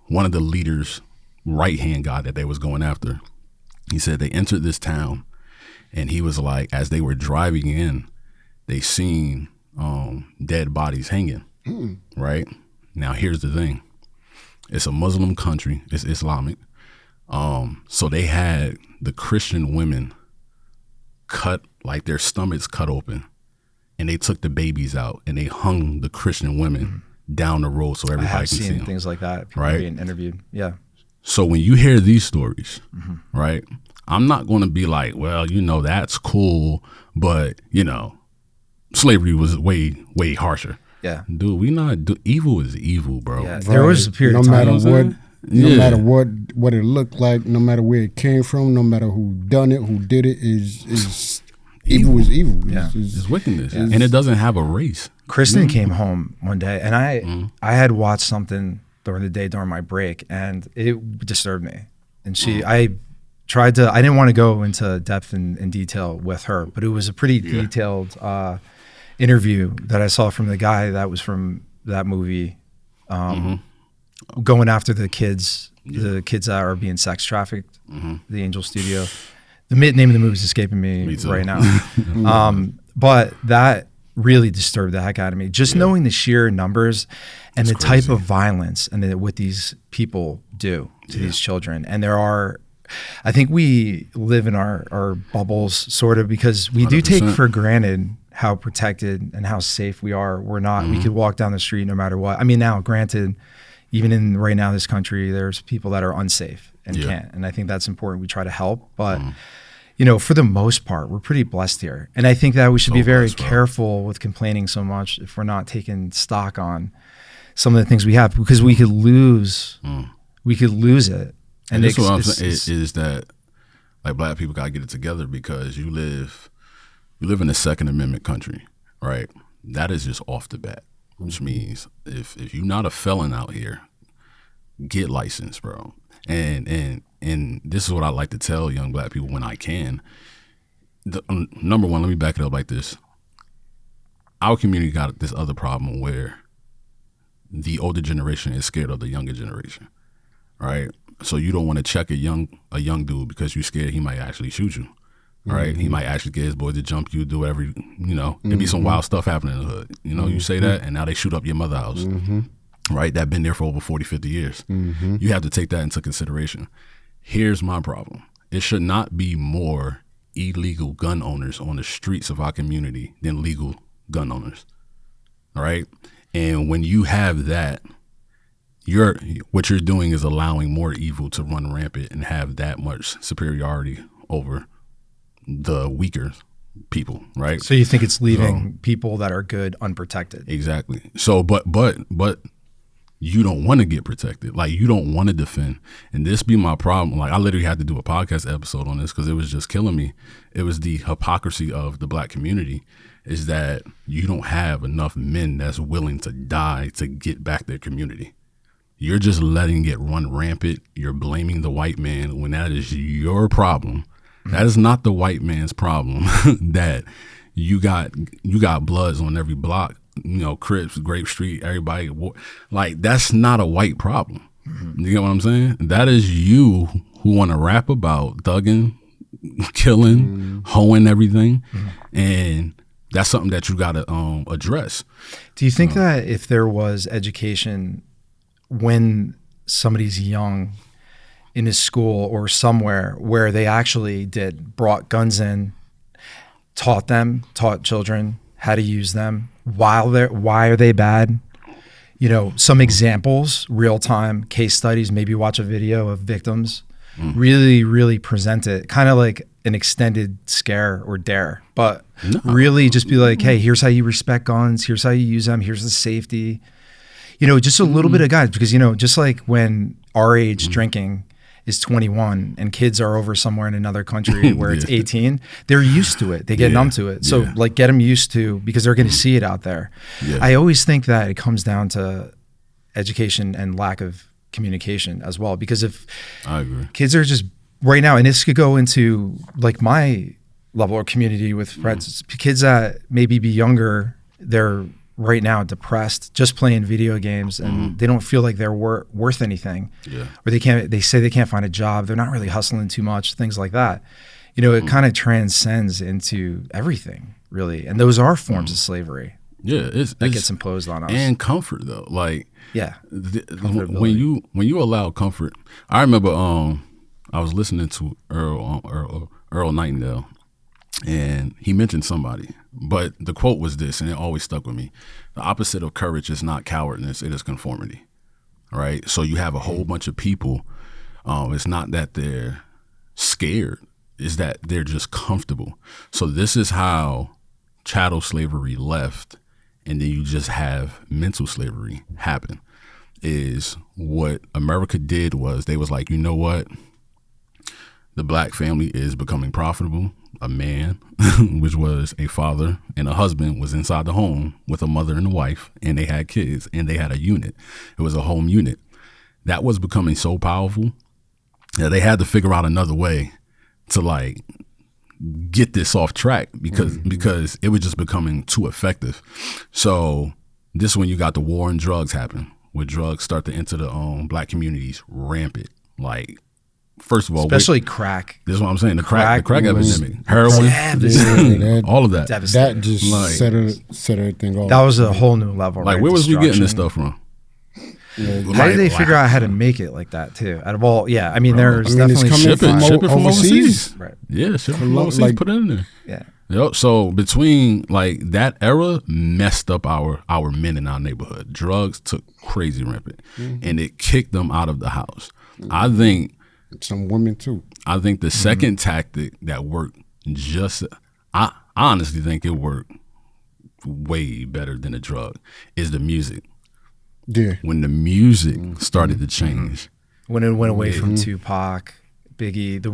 leaders' right-hand guy that they was going after. He said they entered this town and he was like, as they were driving in, they seen dead bodies hanging, right? Now, here's the thing. It's a Muslim country. It's Islamic. So they had the Christian women cut, like their stomachs cut open, and they took the babies out and they hung the Christian women down the road so everybody can see them. Things like that. People being interviewed. Yeah. So when you hear these stories, right, I'm not going to be like, well, that's cool, but, slavery was way, way harsher. Yeah. Dude, evil is evil, bro. Yeah. There was a period of time. No matter what it looked like, no matter where it came from, no matter who done it, who did it, is Evil is evil. Yeah. It's wickedness. Yeah. And it doesn't have a race. Kristen came home one day, and I had watched something during the day during my break, and it disturbed me. And I didn't want to go into depth and detail with her, but it was a pretty detailed interview that I saw from the guy that was from that movie, going after the kids that are being sex trafficked, the Angel Studio. The name of the movie is escaping me right now. But that really disturbed the heck out of me. Just knowing the sheer numbers and the type of violence and what these people do to these children. And I think we live in our bubbles sort of, because we 100%. Do take for granted how protected and how safe we are. We're not, we could walk down the street no matter what. I mean, now granted, even in right now, this country, there's people that are unsafe and can't. And I think that's important. We try to help, but you know, for the most part, we're pretty blessed here. And I think that we should be very careful with complaining so much if we're not taking stock on some of the things we have, because we could lose it. And this is what I'm saying is that, like, Black people gotta get it together, because you live in a Second Amendment country, right? That is just off the bat, which means if you're not a felon out here, get licensed, bro. And this is what I like to tell young Black people when I can. Number one, let me back it up like this. Our community got this other problem where the older generation is scared of the younger generation, right? So you don't want to check a young dude because you're scared he might actually shoot you, right? He might actually get his boys to jump you, do whatever, there'd be some wild stuff happening in the hood. You say that, and now they shoot up your mother's house, right? That been there for over 40, 50 years. You have to take that into consideration. Here's my problem. It should not be more illegal gun owners on the streets of our community than legal gun owners, all right? And when you have that, what you're doing is allowing more evil to run rampant and have that much superiority over the weaker people, right? So you think it's leaving people that are good unprotected? Exactly. So, but you don't want to get protected. Like, you don't want to defend. And this be my problem. Like, I literally had to do a podcast episode on this because it was just killing me. It was the hypocrisy of the Black community, is that you don't have enough men that's willing to die to get back their community. You're just letting it run rampant. You're blaming the white man when that is your problem. That is not the white man's problem. That you got Bloods on every block, Crips, Grape Street, everybody. Like, that's not a white problem. You get what I'm saying? That is you who want to rap about thugging, killing, hoeing everything, and that's something that you got to address. Do you think that if there was education when somebody's young in a school or somewhere where they actually brought guns in, taught children how to use them, why are they bad? Some examples, real-time case studies, maybe watch a video of victims, really, really present it, kind of like an extended scare or dare, but really just be like, hey, here's how you respect guns, here's how you use them, here's the safety. Just a little bit of guidance, because, just like when our age drinking is 21 and kids are over somewhere in another country where it's 18, they're used to it. They get numb to it. So like, get them used to, because they're going to see it out there. I always think that it comes down to education and lack of communication as well, because if I agree. Kids are just right now, and this could go into like my level or community with friends, kids that maybe be younger, they're right now depressed, just playing video games, and they don't feel like they're worth anything, or they say they can't find a job, they're not really hustling too much, things like that. It kind of transcends into everything, really, and those are forms of slavery that gets imposed on us. And comfort, though, like when you allow comfort. I remember I was listening to Earl Nightingale, and he mentioned somebody, but the quote was this, and it always stuck with me: the opposite of courage is not cowardness, it is conformity. Right? So you have a whole bunch of people, it's not that they're scared, it's that they're just comfortable. So this is how chattel slavery left, and then you just have mental slavery happen. Is what America did was they was like, you know what? The Black family is becoming profitable. a man, which was a father, and a husband was inside the home with a mother and a wife, and they had kids, and they had a unit. It was a home unit. That was becoming so powerful that they had to figure out another way to like get this off track because it was just becoming too effective. So this is when you got the war on drugs happen, where drugs start to enter the black communities rampant. Like, first of all, especially crack. This is what I'm saying. The crack epidemic, heroin, all of that. That just like, set everything off. That was a whole new level. Like, where was we getting this stuff from? How did they figure out how to make it like that too? Out of all, yeah, I mean, there's definitely shipping from overseas. Right. Yeah, shipping from overseas, like, put it in there. Yeah. Yep. So between like that era messed up our men in our neighborhood. Drugs took crazy rampant, and it kicked them out of the house. I think some women too. I think the second tactic that worked I honestly think it worked way better than a drug is the music. Yeah. When the music started to change. When it went away from Tupac, Biggie,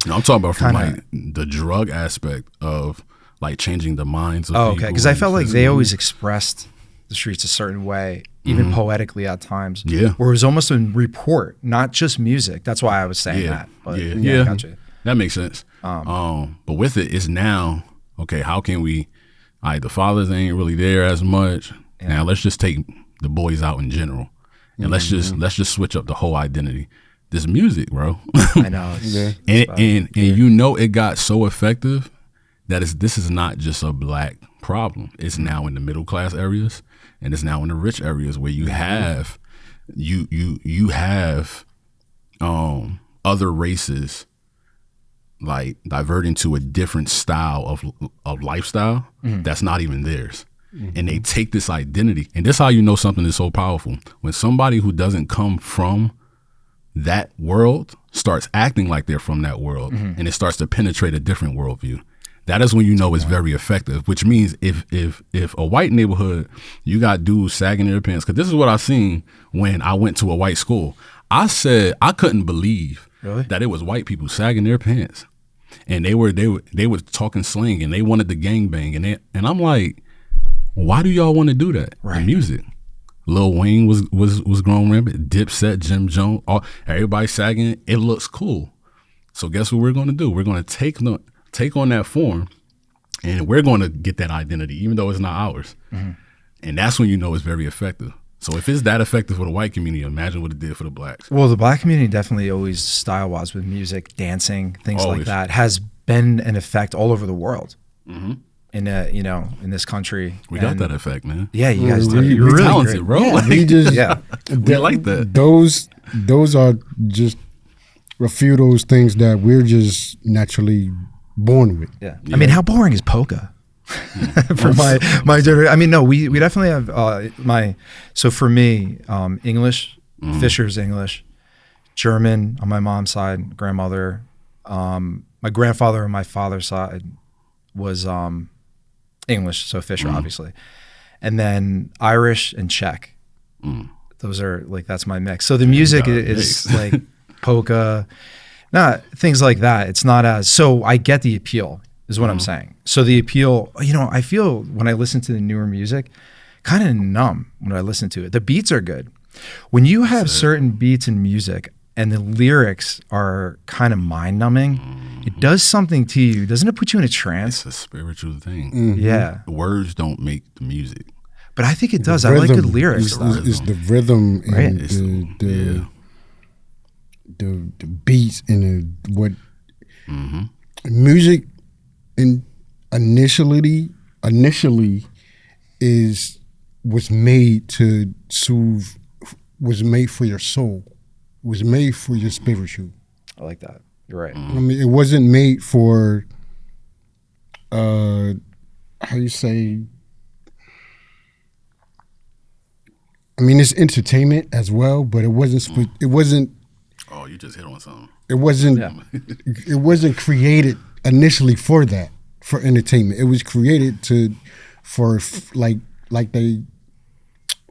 I'm talking about from like the drug aspect of like changing the minds of people. Okay, because I felt like they always expressed the streets a certain way, even poetically at times. Yeah. Where it was almost a report, not just music. That's why I was saying that. But yeah. Gotcha. That makes sense. But with it's now, okay, how can we, the fathers ain't really there as much. Yeah. Now let's just take the boys out in general, and let's just switch up the whole identity. This music, bro. I know. And you know it got so effective that this is not just a black problem. It's now in the middle class areas, and it's now in the rich areas where you have you have other races like diverting to a different style of lifestyle that's not even theirs. And they take this identity, and this is how you know something is so powerful. When somebody who doesn't come from that world starts acting like they're from that world, and it starts to penetrate a different worldview, that is when you know it's very effective. Which means if a white neighborhood, you got dudes sagging their pants, because this is what I seen when I went to a white school. I said I couldn't believe that it was white people sagging their pants, and they were talking slang, and they wanted to gangbang, and I'm like, why do y'all want to do that? Right. The music. Lil Wayne was growing rampant. Dipset, Jim Jones, everybody sagging. It looks cool. So guess what we're going to do? We're going to take on that form, and we're going to get that identity, even though it's not ours. And that's when you know it's very effective. So if it's that effective for the white community, imagine what it did for the blacks. Well, the black community definitely always style-wise with music, dancing, things like that, has been an effect all over the world. In this country, we got that effect, man. Yeah, you guys do. You're really talented, great. Bro. Yeah, we just we like that. Those are just a few of those things that we're just naturally born with. Yeah. I mean, how boring is polka? For my generation. I mean, no, we definitely have so for me, English, Fisher's English, German on my mom's side, grandmother, my grandfather on my father's side was English, so Fisher obviously, and then Irish and Czech. Those are like, that's my mix. So the music is like polka, things like that. It's not as, so I get the appeal is what I'm saying. So the appeal, I feel when I listen to the newer music, kind of numb when I listen to it. The beats are good. When you have certain beats in music and the lyrics are kind of mind numbing, it does something to you. Doesn't it put you in a trance? It's a spiritual thing. Yeah. Words don't make the music. But I think it does. I like good lyrics. It's the rhythm and the beats and what music initially was made to soothe, was made for your soul, was made for your spiritual. I like that. You're right. I mean, it wasn't made for how you say, I mean, it's entertainment as well, but it wasn't it wasn't. Oh, you just hit on something. It wasn't it wasn't created initially for that, for entertainment. It was created for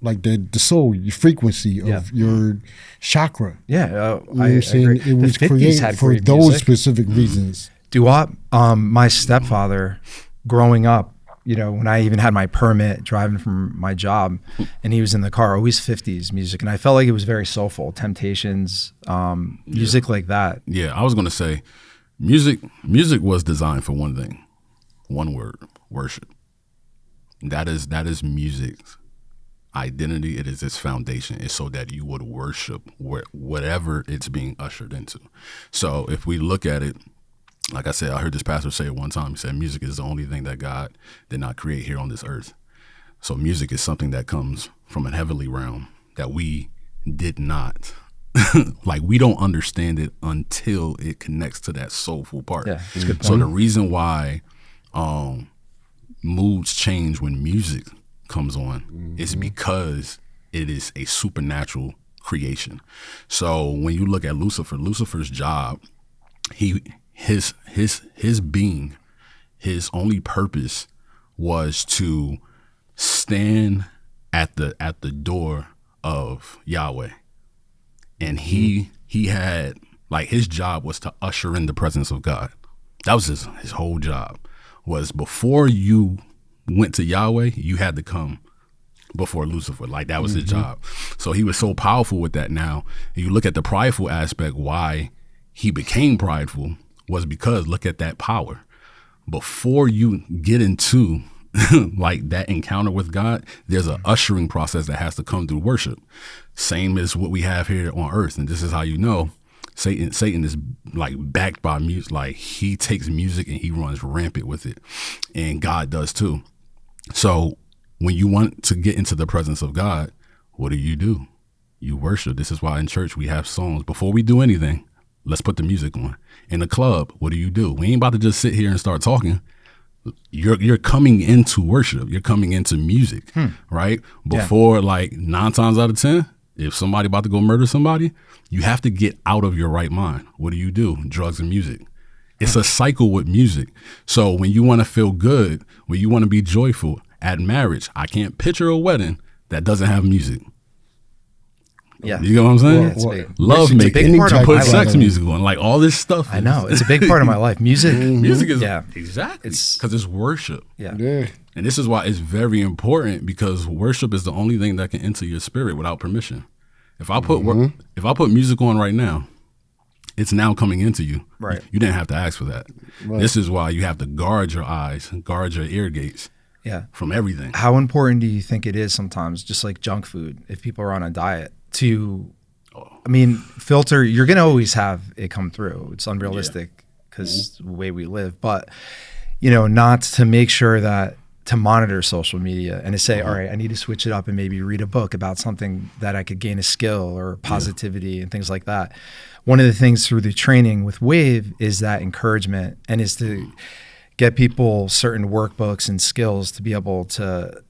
the soul, your frequency of your chakra. Yeah, I'm saying? It was created for those specific reasons. Doo-wop. My stepfather, growing up, you know, when I even had my permit driving from my job, and he was in the car, always 50s music. And I felt like it was very soulful, Temptations, music like that. Yeah, I was going to say music was designed for one thing, one word, worship. That is music's identity. It is its foundation. It's so that you would worship whatever it's being ushered into. So if we look at it, like I said, I heard this pastor say it one time. He said, music is the only thing that God did not create here on this earth. So music is something that comes from a heavenly realm that we did not, like we don't understand it until it connects to that soulful part. Yeah, that's a good point. So the reason why moods change when music comes on is because it is a supernatural creation. So when you look at Lucifer's job, his being, his only purpose was to stand at the door of Yahweh. And he had, like, his job was to usher in the presence of God. That was his whole job, was before you went to Yahweh, you had to come before Lucifer. Like, that was his job. So he was so powerful with that. Now, you look at the prideful aspect, why he became prideful was because, look at that power. Before you get into like that encounter with God, there's an ushering process that has to come through worship. Same as what we have here on earth. And this is how you know Satan is like backed by music. Like, he takes music and he runs rampant with it. And God does too. So when you want to get into the presence of God, what do? You worship. This is why in church we have songs. Before we do anything, let's put the music on. In the club, what do? We ain't about to just sit here and start talking. You're coming into worship. You're coming into music, right? Before, like 9 times out of 10, if somebody about to go murder somebody, you have to get out of your right mind. What do? Drugs and music. It's a cycle with music. So when you want to feel good, when you want to be joyful at marriage, I can't picture a wedding that doesn't have music. Yeah. You know what I'm saying? Well, love making, to put sex music on, like all this stuff. I know. It's a big part of my life. Music. Music is, exactly. Because it's worship. Yeah. And this is why it's very important, because worship is the only thing that can enter your spirit without permission. If I put if I put music on right now, it's now coming into you. Right. You didn't have to ask for that. Right. This is why you have to guard your eyes, guard your ear gates. Yeah. From everything. How important do you think it is sometimes, just like junk food, if people are on a diet, to, I mean, filter, you're going to always have it come through. It's unrealistic because the way we live, but, you know, not to make sure that, to monitor social media and to say, all right, I need to switch it up and maybe read a book about something that I could gain a skill or positivity and things like that. One of the things through the training with Wave is that encouragement, and is to get people certain workbooks and skills to be able to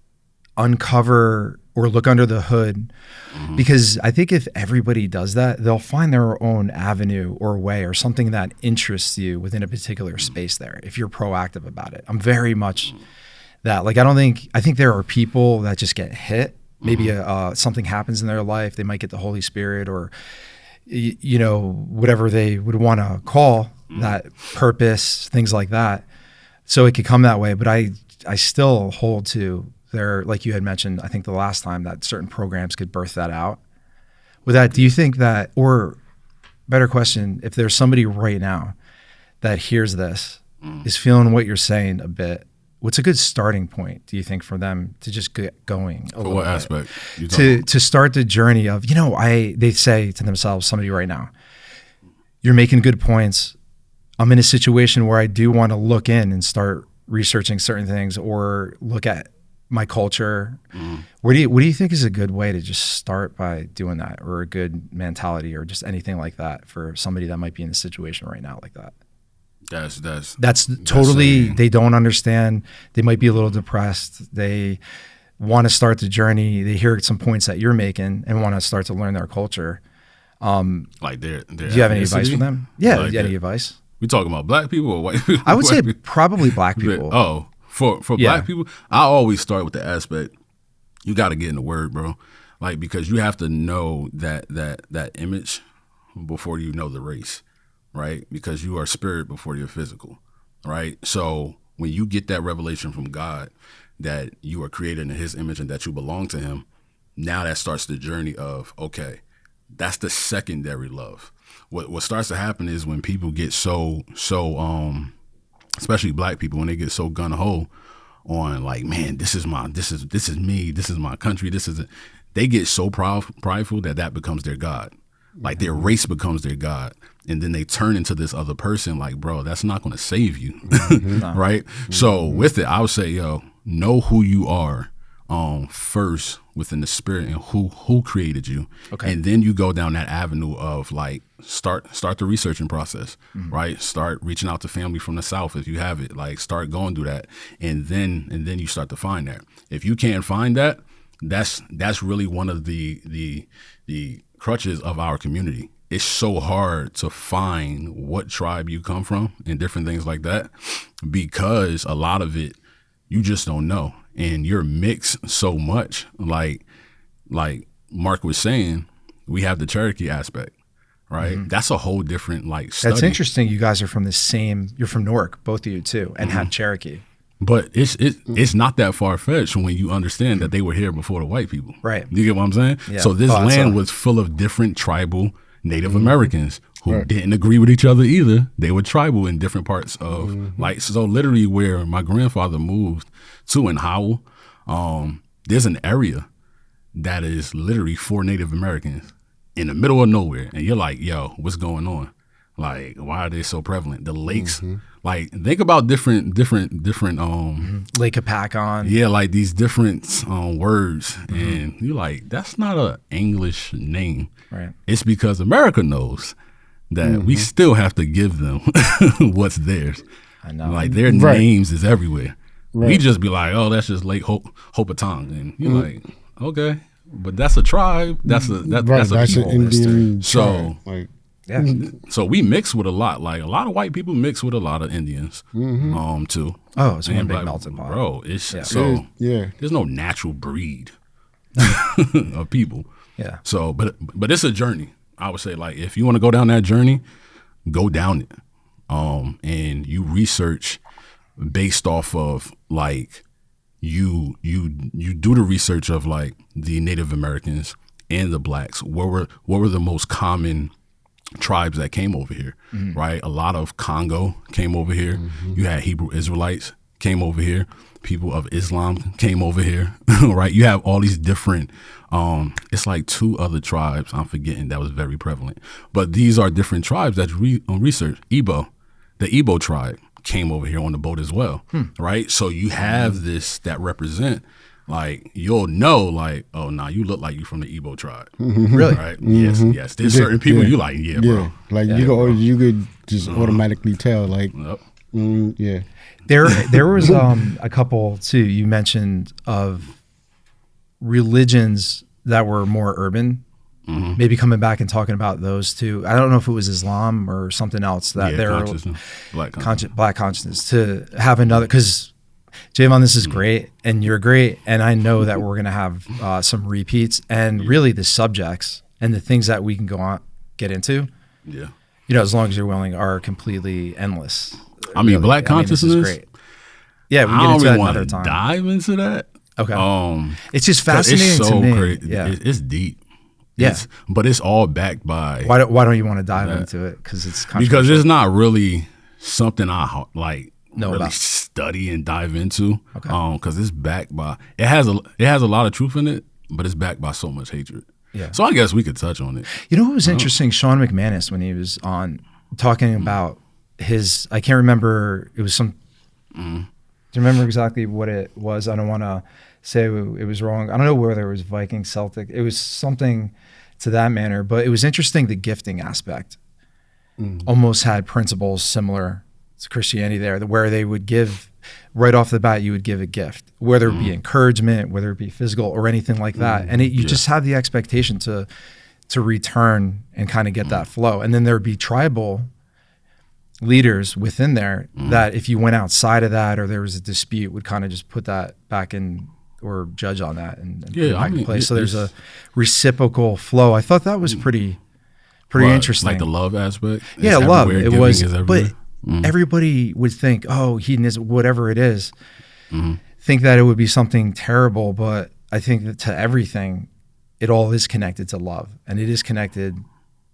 uncover or look under the hood. Because I think if everybody does that, they'll find their own avenue or way or something that interests you within a particular space there, if you're proactive about it. I'm very much that. Like, I think there are people that just get hit. Maybe something happens in their life. They might get the Holy Spirit, or, you know, whatever they would want to call that purpose, things like that. So it could come that way. But I still hold to there, like you had mentioned, I think the last time, that certain programs could birth that out. With that, do you think that, or better question, if there's somebody right now that hears this, is feeling what you're saying a bit, what's a good starting point, do you think, for them to just get going? For what aspect? To start the journey of, you know, they say to themselves, somebody right now, you're making good points. I'm in a situation where I do want to look in and start researching certain things, or look at my culture. What do you think is a good way to just start by doing that, or a good mentality, or just anything like that for somebody that might be in a situation right now like that? That's totally, they don't understand. They might be a little depressed. They want to start the journey. They hear some points that you're making and want to start to learn their culture. Like do you have any advice for them? Yeah, like any advice? We talking about black people or white people? I would say probably black people. Oh, for black people, I always start with the aspect, you got to get in the word, bro. Like, because you have to know that image before you know the race. right? Because you are spirit before you're physical, right? So when you get that revelation from God that you are created in his image and that you belong to him, now that starts the journey of, okay, that's the secondary love. What starts to happen is when people get so especially black people, when they get so gun-ho on like, man, this is me, this is my country, they get so prideful that becomes their God. Like their race becomes their God. And then they turn into this other person like, bro, that's not going to save you. Right? So with it, I would say, know who you are first within the spirit and who created you. Okay. And then you go down that avenue of like, start the researching process, right? Start reaching out to family from the South if you have it. Like start going through that. And then you start to find that. If you can't find that, that's really one of the crutches of our community. It's so hard to find what tribe you come from and different things like that, because a lot of it you just don't know, and you're mixed so much. Like Mark was saying, we have the Cherokee aspect, right? That's a whole different like study. That's interesting. You guys are from you're from Newark, both of you too, and have Cherokee. But it's not that far-fetched when you understand that they were here before the white people. Right. You get what I'm saying? Yeah. So this land was full of different tribal Native Americans who didn't agree with each other either. They were tribal in different parts of like, so literally where my grandfather moved to in Howell, there's an area that is literally for Native Americans in the middle of nowhere. And you're like, yo, what's going on? Like, why are they so prevalent? The lakes, like, think about different Lake Apacon. Yeah, like these different words, and you're like, that's not an English name. Right. It's because America knows that we still have to give them what's theirs. I know. Like their names is everywhere. Right. We just be like, oh, that's just Lake Hopatong, and you're like, okay, but that's a tribe. That's a people. An Indian so. Like, yeah. So we mix with a lot. Like a lot of white people mix with a lot of Indians, too. Oh, it's one big melting pot, bro. There's no natural breed of people. Yeah. So, but it's a journey. I would say, like, if you want to go down that journey, go down it, and you research based off of like you do the research of like the Native Americans and the blacks. What were the most common tribes that came over here, right? A lot of Congo came over here. You had Hebrew Israelites came over here. People of Islam came over here, right? You have all these different, it's like 2 other tribes I'm forgetting that was very prevalent. But these are different tribes that's research. The Igbo tribe came over here on the boat as well, right? So you have this that represent, like, you'll know, like, oh, nah, you look like you from the Igbo tribe. Really? Right? Yes. There's certain people you like, bro. Like, you could just automatically tell, like, yeah. There was a couple, too, you mentioned, of religions that were more urban, maybe coming back and talking about those two. I don't know if it was Islam or something else. That Black consciousness. To have another, because Javon, this is great, and you're great, and I know that we're going to have some repeats, and really the subjects and the things that we can get into, as long as you're willing, are completely endless. I mean, really. Black consciousness is great. Yeah, we can get into that another time. Dive into that. Okay. It's just fascinating to me. Crazy. Yeah. It's deep. Yeah. But it's all backed by. Why don't you want to dive into it? Because it's not really something I like. Study and dive into, because it's backed by it has a lot of truth in it, but it's backed by so much hatred. Yeah. So I guess we could touch on it. You know what was interesting? Sean McManus, when he was on talking about his, I can't remember. It was some. Do you remember exactly what it was? I don't want to say it was wrong. I don't know whether it was Viking, Celtic. It was something to that manner, but it was interesting. The gifting aspect almost had principles similar to Christianity there, where they would give right off the bat, you would give a gift, whether it be encouragement, whether it be physical or anything like that. And you just had the expectation to return and kind of get that flow. And then there would be tribal leaders within there that if you went outside of that or there was a dispute, would kind of just put that back in or judge on that and put it back in place. So there's a reciprocal flow. I thought that was pretty Pretty interesting. Like the love aspect. Yeah, love. It was, but Mm-hmm. everybody would think, oh, hedonism, whatever it is, think that it would be something terrible. But I think that to everything, it all is connected to love, and it is connected.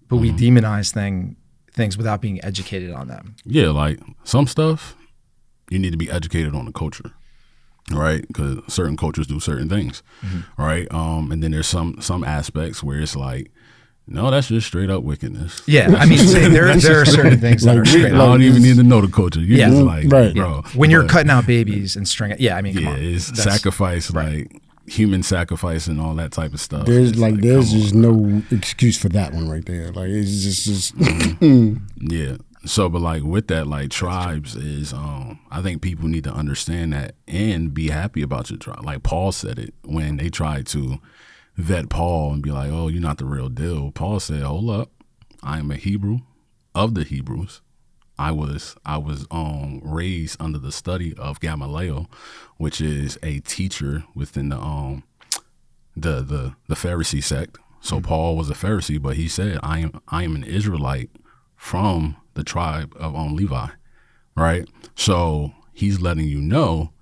But we demonize things without being educated on them. Yeah, like some stuff, you need to be educated on the culture, right? Because certain cultures do certain things, right? And then there's some aspects where it's like, no, that's just straight up wickedness. Yeah, I mean, there are certain things that are straight I up. don't even need to know the culture. You just like, right. bro. When you're cutting out babies and stringing, come on. It's sacrifice, like human sacrifice and all that type of stuff. There's just no excuse for that one right there. Like it's just yeah. So, but like with that, like tribes is, I think people need to understand that and be happy about your tribe. Like Paul said it when they tried to vet Paul and be like, oh, you're not the real deal. Paul said, hold up, I am a Hebrew of the Hebrews. I was raised under the study of Gamaliel, which is a teacher within the Pharisee sect. So Paul was a Pharisee, but he said, I am an Israelite from the tribe of Levi, right? So he's letting you know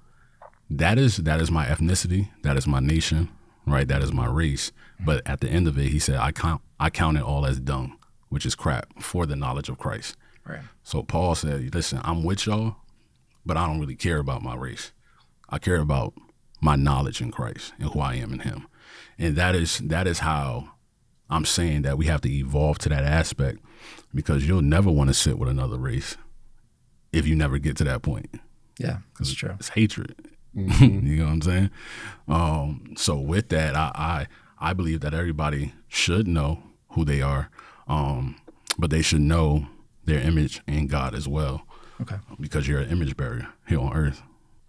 that is my ethnicity, that is my nation, right? That is my race. But at the end of it, he said, I count it all as dung, which is crap, for the knowledge of Christ. Right. So Paul said, listen, I'm with y'all, but I don't really care about my race. I care about my knowledge in Christ and who I am in him. And that is how I'm saying that we have to evolve to that aspect, because you'll never want to sit with another race if you never get to that point. Yeah, that's true. It's hatred. You know what I'm saying? So with that, I believe that everybody should know who they are, but they should know their image in God as well. Okay. Because you're an image bearer here on earth.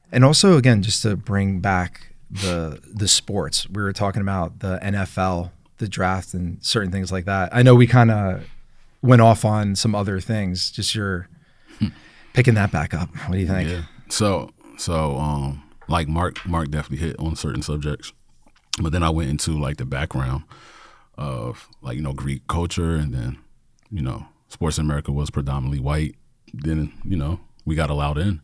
And also, again, just to bring back the sports, we were talking about the NFL, the draft, and certain things like that. I know we kind of went off on some other things. Just you're picking that back up. What do you think? Yeah. So like Mark definitely hit on certain subjects, but then I went into like the background of like, Greek culture, and then, sports in America was predominantly white. Then, we got allowed in.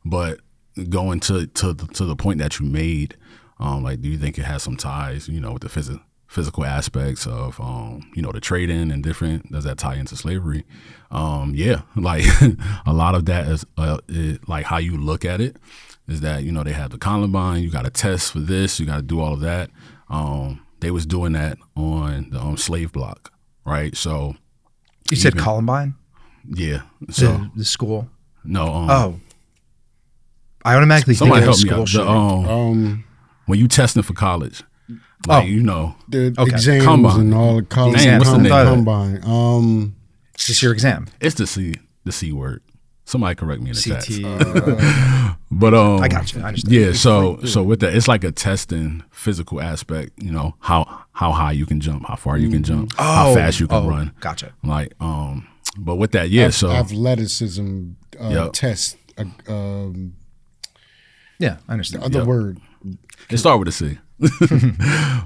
But going to the point that you made, like, do you think it has some ties, with the physical aspects of, the trading and different, does that tie into slavery? Yeah, like a lot of that is like how you look at it is that, they have the Columbine, you got to test for this, you got to do all of that. They was doing that on the slave block, right? So you said Columbine? Yeah. So the school? No. I automatically think of school shooting. When you testing for college, like, the Combine. exams and all the college Combine. It's your exam. It's the C word. Somebody correct me in the CT. chat. But I got you. I understand. Yeah. So with that, it's like a testing physical aspect. How high you can jump, how far you can jump, how fast you can run. Gotcha. Like but with that, yeah. So athleticism test. Yeah, I understand. The word. It start with a C.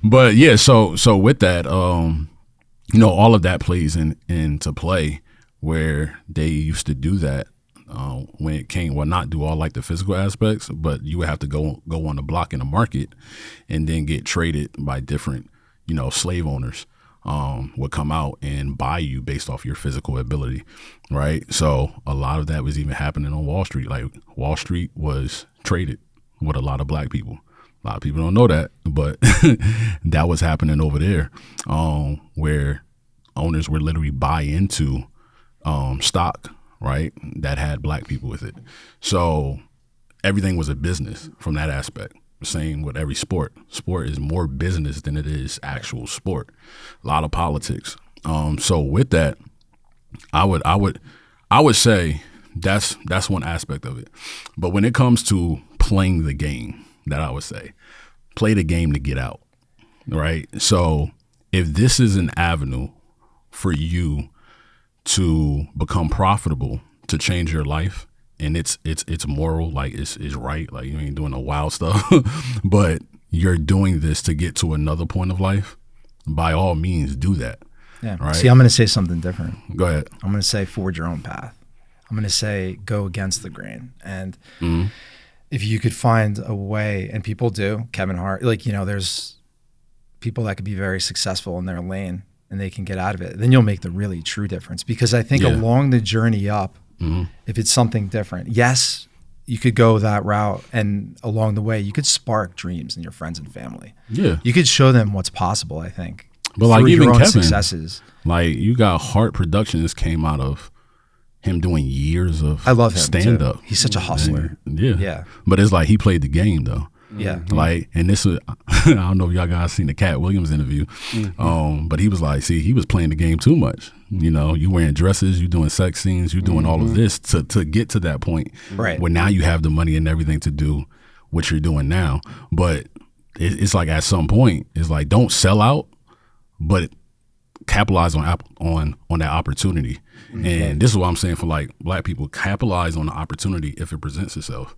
But yeah, so with that, all of that plays into play, where they used to do that when it came, not do all like the physical aspects, but you would have to go on the block in the market and then get traded by different, slave owners would come out and buy you based off your physical ability, right? So a lot of that was even happening on Wall Street. Like Wall Street was traded with a lot of black people. A lot of people don't know that, but that was happening over there, where owners would literally buy into stock, right, that had black people with it. So everything was a business from that aspect. Same with every sport. Sport is more business than it is actual sport. A lot of politics. So with that, I would say that's one aspect of it. But when it comes to playing the game, that I would say, play the game to get out, right? So if this is an avenue for you to become profitable, to change your life, and it's moral, like it's right, like you ain't doing no wild stuff, but you're doing this to get to another point of life, by all means do that. Yeah. Right? See, I'm going to say something different. Go ahead. I'm going to say forge your own path. I'm going to say go against the grain. And if you could find a way, and people do, Kevin Hart, like, you know, there's people that could be very successful in their lane and they can get out of it. Then you'll make the really true difference. Because I think along the journey up, if it's something different, yes, you could go that route, and along the way, you could spark dreams in your friends and family. Yeah. You could show them what's possible, I think. But like through even your own Kevin, successes. Like you got Hart Productions came out of him doing years of I love him stand up. He's such a hustler. Yeah. But it's like he played the game though. Yeah. Like, and this was, I don't know if y'all guys seen the Cat Williams interview, but he was like, see, he was playing the game too much. You know, you wearing dresses, you doing sex scenes, you doing all of this to get to that point Right. where now you have the money and everything to do what you're doing now. But it's like at some point, it's like don't sell out, but capitalize on that opportunity. And this is what I'm saying for like black people, capitalize on the opportunity if it presents itself.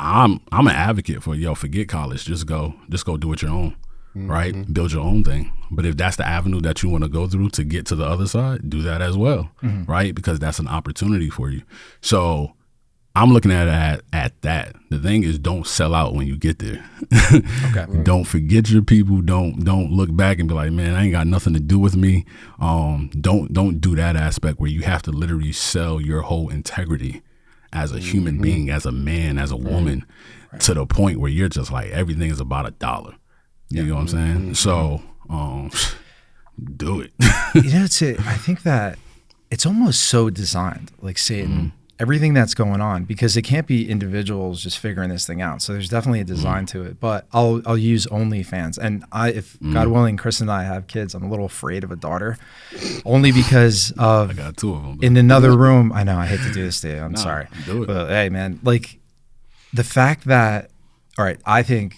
I'm an advocate for forget college, just go do it your own, right? Build your own thing. But if that's the avenue that you want to go through to get to the other side, do that as well, right? Because that's an opportunity for you. So I'm looking at it at that. The thing is, don't sell out when you get there. Okay. Don't forget your people. Don't look back and be like, man, I ain't got nothing to do with me. Don't do that aspect where you have to literally sell your whole integrity as a human being, as a man, as a woman, to the point where you're just like everything is about $1. You know what I'm saying? So do it. You know, I think that it's almost so designed, like Satan, everything that's going on, because it can't be individuals just figuring this thing out. So there's definitely a design to it. But I'll use OnlyFans, and if God willing, Chris and I have kids, I'm a little afraid of a daughter, only because of I got 2 of them. in another room. I know I hate to do this to you. I'm sorry, do it. but hey, man, like the fact that, all right, I think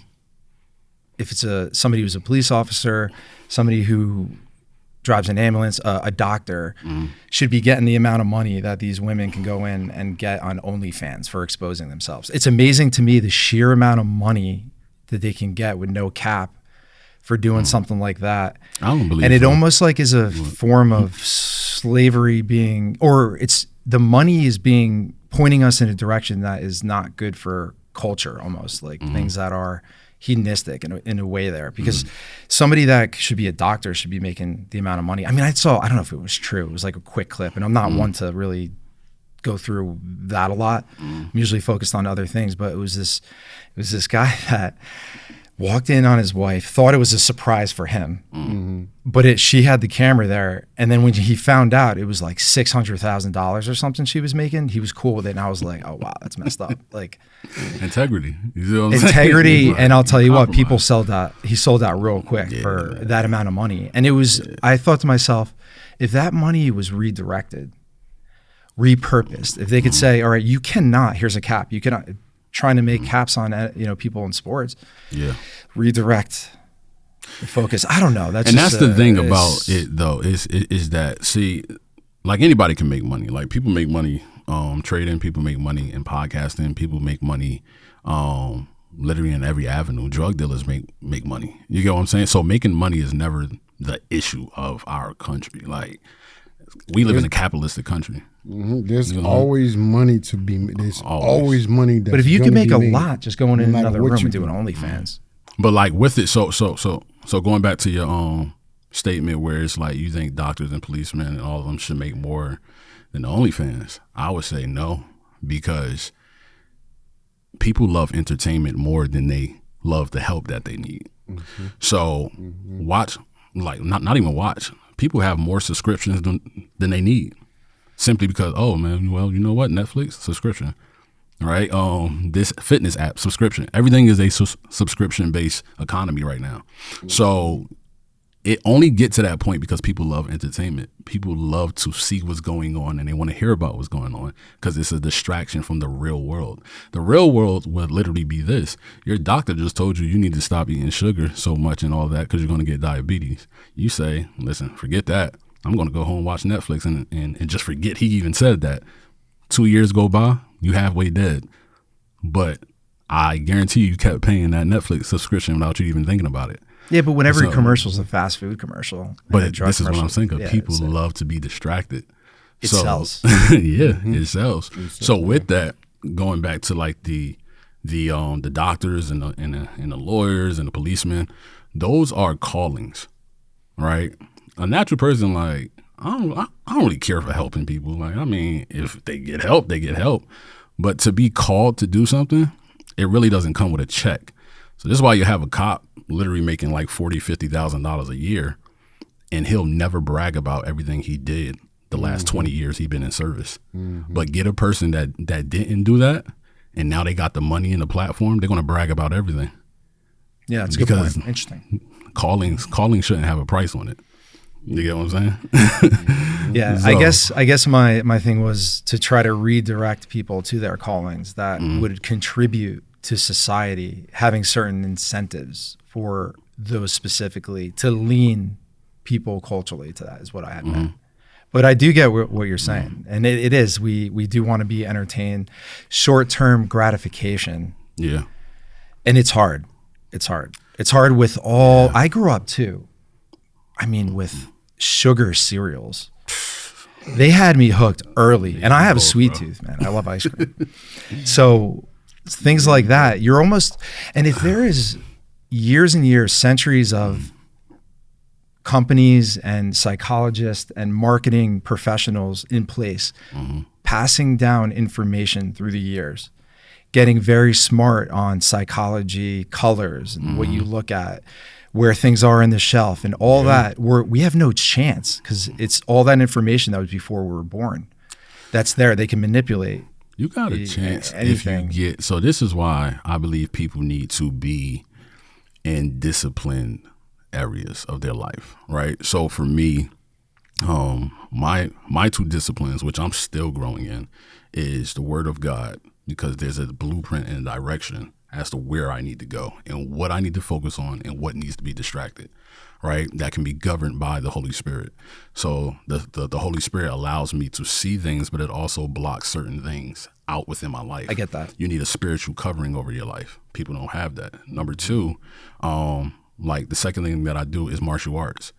if it's somebody who's a police officer, somebody who drives an ambulance, a doctor should be getting the amount of money that these women can go in and get on OnlyFans for exposing themselves. It's amazing to me the sheer amount of money that they can get with no cap for doing something like that. I don't believe and it so. almost like is a form of slavery being, or it's the money is being pointing us in a direction that is not good for culture, almost like things that are hedonistic in a way there, because somebody that should be a doctor should be making the amount of money. I mean, I don't know if it was true. It was like a quick clip, and I'm not one to really go through that a lot. I'm usually focused on other things, but it was this guy that walked in on his wife, thought it was a surprise for him, but she had the camera there, and then when he found out it was like $600,000 or something she was making, he was cool with it, and I was like, oh wow, that's messed up. Like integrity, you see what I'm integrity, saying? and I'll tell you what, people sold out. He sold out real quick for that amount of money, and it was. I thought to myself, if that money was redirected, repurposed, if they could say, all right, you cannot. Here's a cap. You cannot. Trying to make caps on people in sports. Yeah, redirect the focus. I don't know. That's the thing about it though is that, see, like anybody can make money. Like people make money trading, people make money in podcasting, people make money literally in every avenue. Drug dealers make money. You get what I'm saying? So making money is never the issue of our country. Like we live in a capitalistic country. There's always money to be. There's always money. That's but if you can make a lot, just going in another room and doing OnlyFans. But like with it, so going back to your statement where it's like you think doctors and policemen and all of them should make more than the OnlyFans, I would say no, because people love entertainment more than they love the help that they need. So watch, like not even watch. People have more subscriptions than they need. Simply because, oh man, well, you know what? Netflix subscription, right? This fitness app subscription. Everything is a subscription-based economy right now. So it only gets to that point because people love entertainment. People love to see what's going on, and they want to hear about what's going on because it's a distraction from the real world. The real world would literally be this: your doctor just told you need to stop eating sugar so much and all that because you're going to get diabetes. You say, listen, forget that. I'm going to go home and watch Netflix and just forget he even said that. 2 years go by, you halfway dead. But I guarantee you kept paying that Netflix subscription without you even thinking about it. Yeah, but when every commercial is a fast food commercial. But this is what I'm saying. People love to be distracted. It sells. It sells. So with that, going back to like the doctors and the lawyers and the policemen, those are callings, right? A natural person, like, I don't really care for helping people. Like, I mean, if they get help, they get help. But to be called to do something, it really doesn't come with a check. So this is why you have a cop literally making like $40,000-$50,000 a year, and he'll never brag about everything he did the last 20 years he's been in service. But get a person that didn't do that, and now they got the money and the platform, they're going to brag about everything. Yeah, that's a good point. Interesting. Calling shouldn't have a price on it. You get what I'm saying? Yeah, so, I guess my thing was to try to redirect people to their callings that would contribute to society, having certain incentives for those specifically to lean people culturally to that is what I had meant. But I do get what you're saying. And it is, we do want to be entertained, short-term gratification. Yeah. And it's hard. It's hard. It's hard with all, I grew up too. I mean, with sugar cereals. They had me hooked early. And I have a sweet tooth, man. I love ice cream. So things like that, you're almost, and if there is years and years, centuries of companies and psychologists and marketing professionals in place, passing down information through the years, getting very smart on psychology, colors, and what you look at, where things are in the shelf and all that, we have no chance because it's all that information that was before we were born. That's there. They can manipulate. You got a chance anything. If you get, so this is why I believe people need to be in disciplined areas of their life, right? So for me, my two disciplines, which I'm still growing in, is the Word of God, because there's a blueprint and a direction as to where I need to go and what I need to focus on and what needs to be distracted, right? That can be governed by the Holy Spirit. So the Holy Spirit allows me to see things, but it also blocks certain things out within my life. I get that. You need a spiritual covering over your life. People don't have that. Number two, like the second thing that I do is martial arts,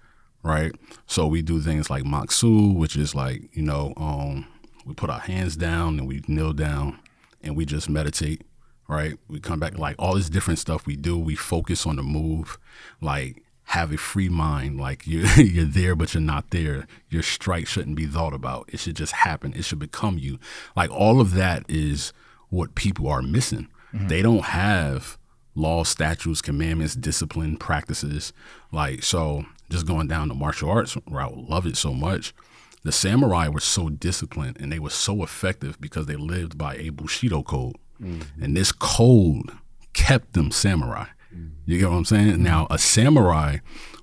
right? So we do things like Maksu, which is like, we put our hands down and we kneel down and we just meditate, right? We come back, like all this different stuff we do. We focus on the move, like have a free mind, like you're there, but you're not there. Your strike shouldn't be thought about. It should just happen. It should become you. Like all of that is what people are missing. They don't have laws, statutes, commandments, discipline, practices. Like, so just going down the martial arts route, love it so much. The samurai were so disciplined and they were so effective because they lived by a Bushido code. And this code kept them samurai. You get what I'm saying? Now, a samurai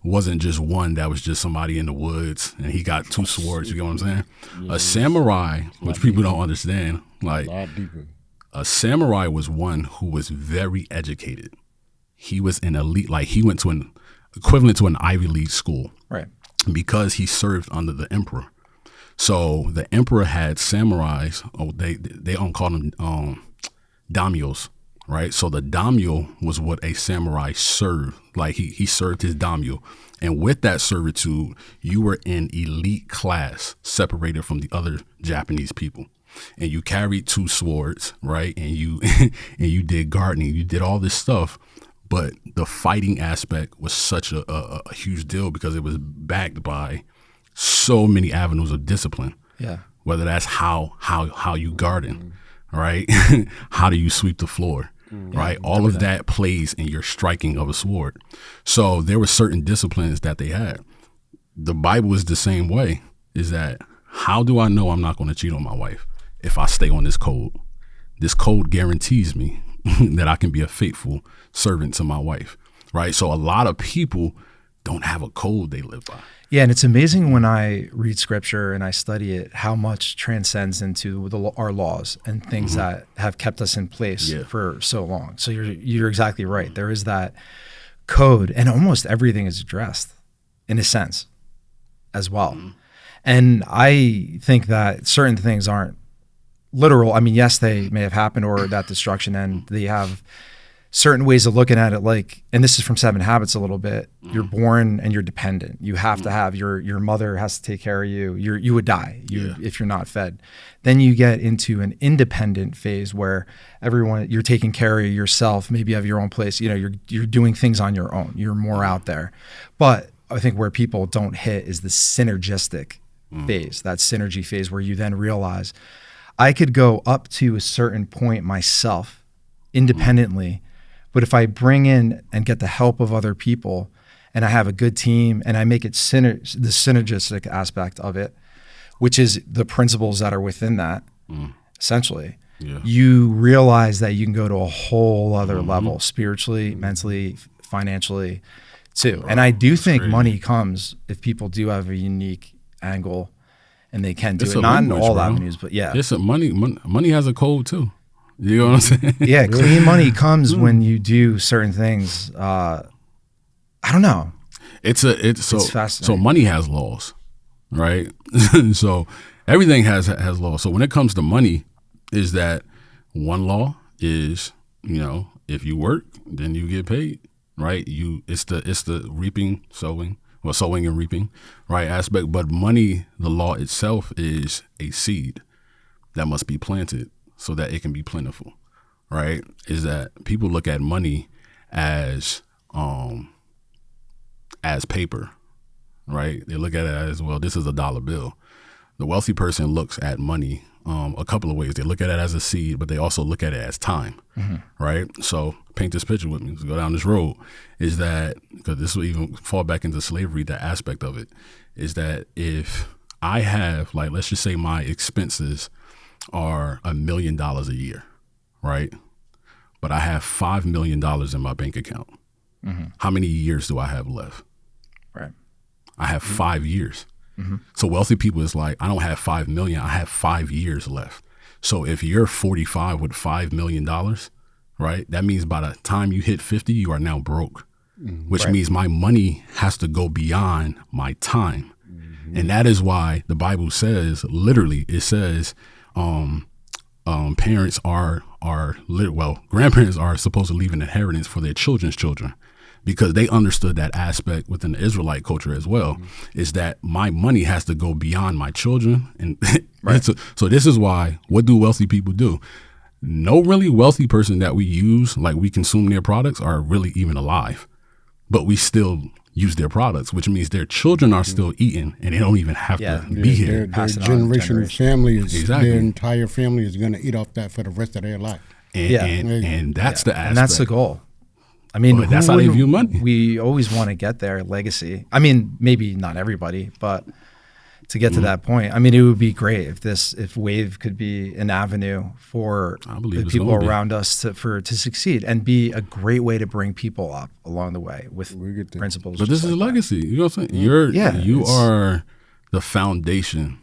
wasn't just one that was just somebody in the woods and he got two swords. You get what I'm saying? A samurai, which people don't understand, like a samurai was one who was very educated. He was an elite, like he went to an equivalent to an Ivy League school. Right. Because he served under the emperor. So the emperor had samurais, they don't call them daimyos, right? So the daimyo was what a samurai served. Like he served his daimyo. And with that servitude, you were in elite class, separated from the other Japanese people. And you carried two swords, right? And you and you did gardening, you did all this stuff. But the fighting aspect was such a huge deal because it was backed by so many avenues of discipline. Yeah. Whether that's how you garden, right? How do you sweep the floor, right? All of that plays in your striking of a sword. So there were certain disciplines that they had. The Bible is the same way, is that how do I know I'm not going to cheat on my wife if I stay on this code? This code guarantees me that I can be a faithful servant to my wife, right? So a lot of people don't have a code they live by. Yeah, and it's amazing when I read scripture and I study it, how much transcends into our laws and things that have kept us in place for so long. So you're exactly right. There is that code, and almost everything is addressed in a sense as well. And I think that certain things aren't literal. I mean, yes, they may have happened, or that destruction, and they have certain ways of looking at it, like, and this is from 7 Habits a little bit, you're born and you're dependent. You have to have your mother has to take care of you. You would die if you're not fed. Then you get into an independent phase where you're taking care of yourself. Maybe you have your own place. You're doing things on your own. You're more out there. But I think where people don't hit is the synergistic phase, that synergy phase where you then realize I could go up to a certain point myself independently. But if I bring in and get the help of other people and I have a good team and I make it the synergistic aspect of it, which is the principles that are within that, essentially, you realize that you can go to a whole other level spiritually, mentally, financially, too. And I do think money comes if people do have a unique angle and they can do it. Not in all avenues, but money has a code, too. You know what I'm saying? Yeah, clean money comes when you do certain things. I don't know. It's fascinating. So money has laws, right? So everything has laws. So when it comes to money, is that one law is, if you work, then you get paid, right? It's the reaping, sowing and reaping, right, aspect. But money, the law itself is a seed that must be planted so that it can be plentiful, right? Is that people look at money as paper, right? They look at it as, well, this is a dollar bill. The wealthy person looks at money a couple of ways. They look at it as a seed, but they also look at it as time, right? So paint this picture with me. Let's go down this road. Is that, because this will even fall back into slavery, that aspect of it, is that if I have, like, let's just say my expenses are $1 million a year, right? But I have $5 million in my bank account. How many years do I have left? Right. I have 5 years. So wealthy people is like, I don't have 5 million, I have 5 years left. So if you're 45 with $5 million, right, that means by the time you hit 50, you are now broke, which means my money has to go beyond my time. And that is why the Bible says, literally, it says, grandparents are supposed to leave an inheritance for their children's children, because they understood that aspect within the Israelite culture as well, is that my money has to go beyond my children. And so this is why, what do wealthy people do? No really wealthy person that we use, like we consume their products, are really even alive, but we still use their products, which means their children are still eating and they don't even have to be here. Their generation family is, their entire family is going to eat off that for the rest of their life. And that's the aspect. And that's the goal. I mean, that's how they view money. We always want to get there, legacy. I mean, maybe not everybody, but to get to that point, I mean, it would be great if Wave could be an avenue for the people around us to succeed and be a great way to bring people up along the way with principles. But this is a legacy. You know what I'm saying? You are the foundation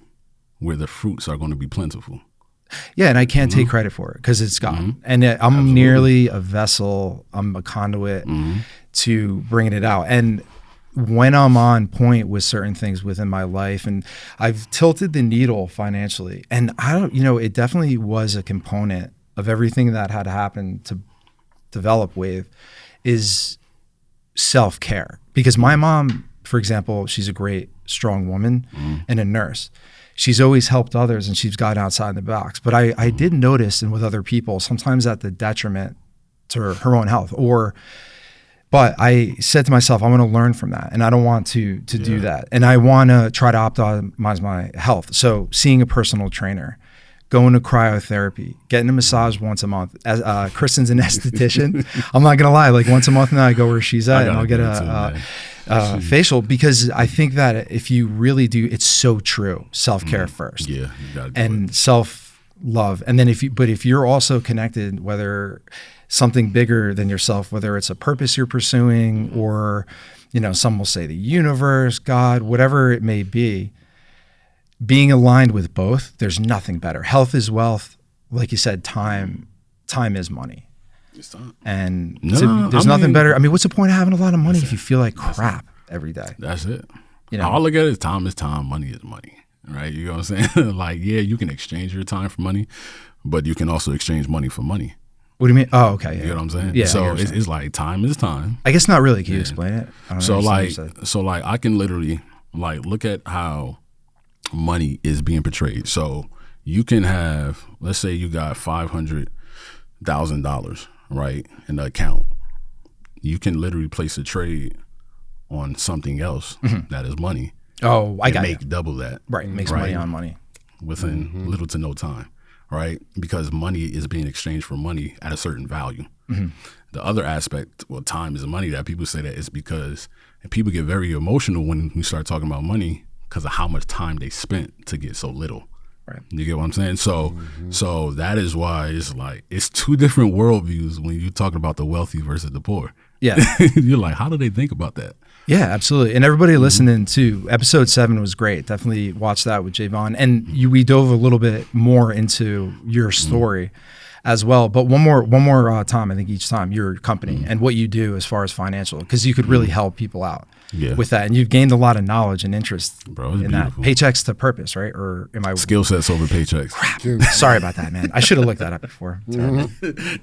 where the fruits are going to be plentiful. Yeah, and I can't take credit for it because it's God. And I'm merely a vessel. I'm a conduit to bringing it out. And when I'm on point with certain things within my life, and I've tilted the needle financially, and it definitely was a component of everything that had happened to develop Wave, is self-care. Because my mom, for example, she's a great, strong woman and a nurse. She's always helped others and she's gotten outside the box. But I did notice, and with other people, sometimes at the detriment to her own health. But I said to myself, I want to learn from that. And I don't want to do that. And I want to try to optimize my health. So seeing a personal trainer, going to cryotherapy, getting a massage once a month. As Kristen's an esthetician. I'm not going to lie, like once a month now I go where she's at and I'll get a facial, because I think that if you really do, it's so true. Self-care first. Yeah. You gotta do and self-love. And then if you're also connected, whether something bigger than yourself, whether it's a purpose you're pursuing or, some will say the universe, God, whatever it may be, being aligned with both, there's nothing better. Health is wealth. Like you said, time is money. And there's nothing better. I mean, what's the point of having a lot of money if you feel like crap every day? That's it. I'll look at it as time is time, money is money, right? You know what I'm saying? Like, yeah, you can exchange your time for money, but you can also exchange money for money, What do you mean? Oh, okay. Yeah. You know what I'm saying? Yeah. So it's like time is time. I guess not really. Can you explain it? I don't So understand like I can literally like look at how money is being portrayed. So you can have, let's say you got $500,000 right in the account. You can literally place a trade on something else that is money. Oh, I got make double that. Right, makes money on money within little to no time. Right, because money is being exchanged for money at a certain value. The other aspect, well, time is money, that people say that is because, and people get very emotional when we start talking about money because of how much time they spent to get so little. Right. You get what I'm saying? So, so that is why it's like it's two different worldviews when you talk about the wealthy versus the poor. Yeah, you're like, how do they think about that? Yeah, absolutely. And everybody listening to episode 7 was great. Definitely watch that with Javon. And we dove a little bit more into your story as well. But one more time, I think each time, your company and what you do as far as financial, because you could really help people out with that. And you've gained a lot of knowledge and interest in that. Paychecks to purpose, right? Or am I skill sets over paychecks? Sorry about that, man. I should have looked that up before. No,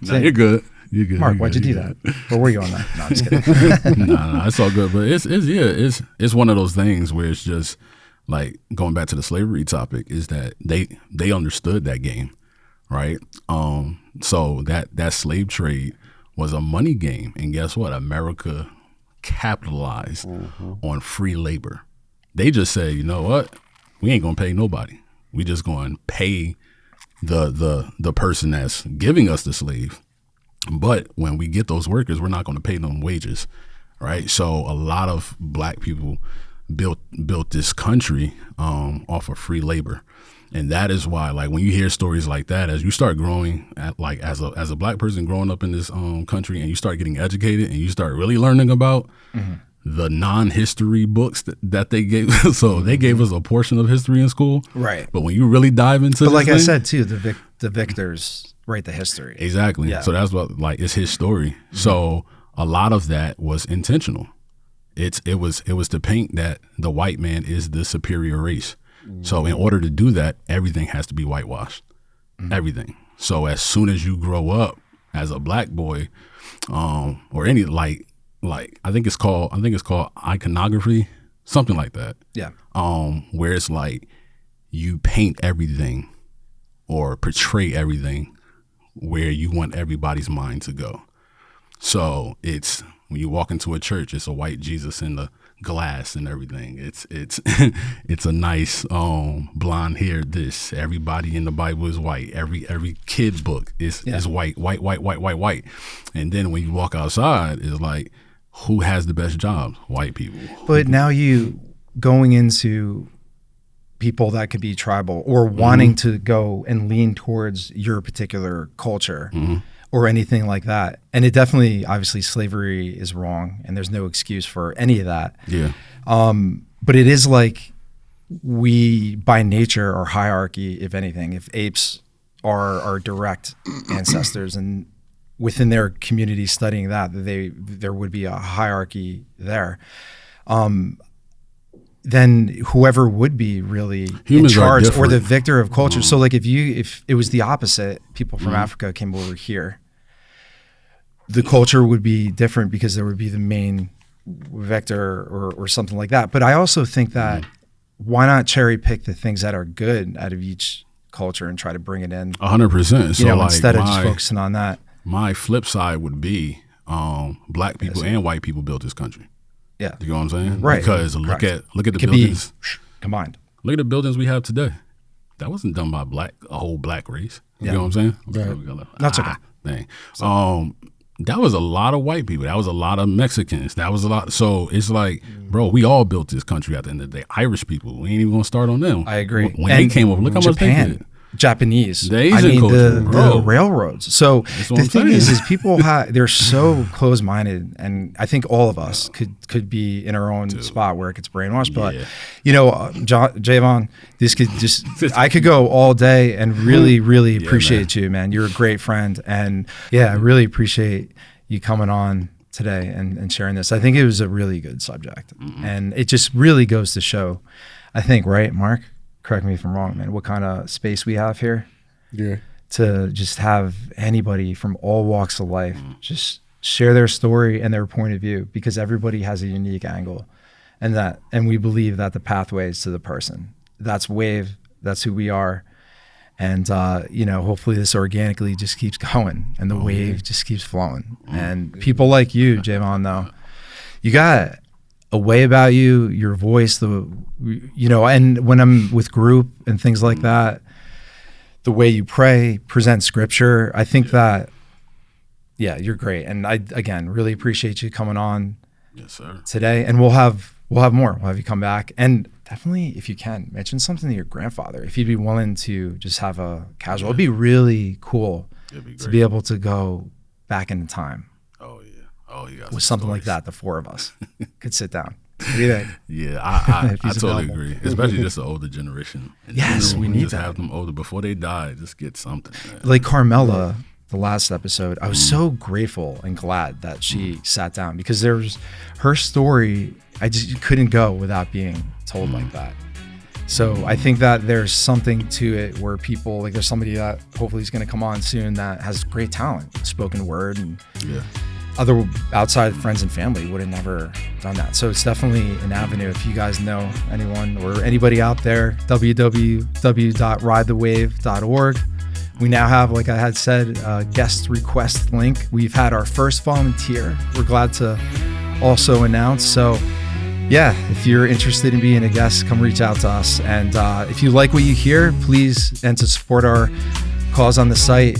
you're good. You're good. Mark, why'd you do that? Where were you on that? No, I'm just kidding. No, it's all good. But it's one of those things where it's just like going back to the slavery topic is that they understood that game, right? So that slave trade was a money game, and guess what? America capitalized on free labor. They just said, you know what? We ain't gonna pay nobody. We just gonna pay the person that's giving us the slave. But when we get those workers, we're not going to pay them wages, right? So a lot of black people built this country off of free labor, and that is why, like, when you hear stories like that, as you start growing, as a black person growing up in this country, and you start getting educated, and you start really learning about the non-history books that they gave. So they gave us a portion of history in school, right? But when you really dive into, but like I said too, the victors write the history. Exactly. Yeah. So that's what, like, it's his story. So a lot of that was intentional. It was to paint that the white man is the superior race. So in order to do that, everything has to be whitewashed. Everything. So as soon as you grow up as a black boy, or any like I think it's called iconography, something like that. Yeah. Where it's like you paint everything or portray everything where you want everybody's mind to go. So it's when you walk into a church, it's a white Jesus in the glass and everything. It's it's a nice blonde hair. This everybody in the Bible is white. Every kid book is white. And then when you walk outside, it's like, who has the best jobs? White people. But now you going into people that could be tribal or wanting to go and lean towards your particular culture or anything like that. And it definitely, obviously, slavery is wrong and there's no excuse for any of that. Yeah. But it is like we, by nature, are hierarchy, if anything. If apes are our direct ancestors and within their community studying that, there would be a hierarchy there. Then whoever would be really humans in charge or the victor of culture. So like if it was the opposite, people from Africa came over here, the culture would be different because there would be the main vector or something like that. But I also think that why not cherry pick the things that are good out of each culture and try to bring it in 100%. So like instead of just focusing on that. My flip side would be black people and white people built this country. Yeah. You know what I'm saying? Right. Because look at the buildings combined. Look at the buildings we have today. That wasn't done by a whole black race. You know what I'm saying? That's okay. Thing. That was a lot of white people. That was a lot of Mexicans. That was a lot. So it's like, bro, we all built this country at the end of the day. Irish people, we ain't even gonna start on them. I agree. When they came over, look how much they did. Japanese, the Asian culture, the railroads. So the thing is people they're so close-minded, and I think all of us could be in our own spot where it gets brainwashed. But Javon, this could just I could go all day and really appreciate you, man. You're a great friend, and I really appreciate you coming on today and sharing this. I think it was a really good subject, and it just really goes to show, I think, right, Mark? Correct me if I'm wrong, man, what kind of space we have here to just have anybody from all walks of life just share their story and their point of view, because everybody has a unique angle, and we believe that the pathway is to the person. That's Wave. That's who we are. And, hopefully this organically just keeps going and the wave just keeps flowing. And people like you, Javon, though, you got a way about you, your voice, and when I'm with group and things like that, the way you pray, present scripture, I think that, you're great. And I, again, really appreciate you coming on today. And we'll have more. We'll have you come back. And definitely, if you can, mention something to your grandfather. If you'd be willing to just have a casual, it'd be really cool to be able to go back into time. With something like that, the four of us could sit down. What do you think? Yeah, I totally agree. Especially just the older generation. Yes, we need just that. Have them older before they die. Just get something. Man. Like Carmela, the last episode, I was so grateful and glad that she sat down, because there's her story. I just couldn't go without being told like that. So I think that there's something to it where people, like, there's somebody that hopefully is going to come on soon that has great talent, spoken word, and other outside friends and family would have never done that. So it's definitely an avenue. If you guys know anyone or anybody out there, www.ridethewave.org. We now have, like I had said, a guest request link. We've had our first volunteer. We're glad to also announce. So if you're interested in being a guest, come reach out to us. And if you like what you hear, please, and to support our cause on the site,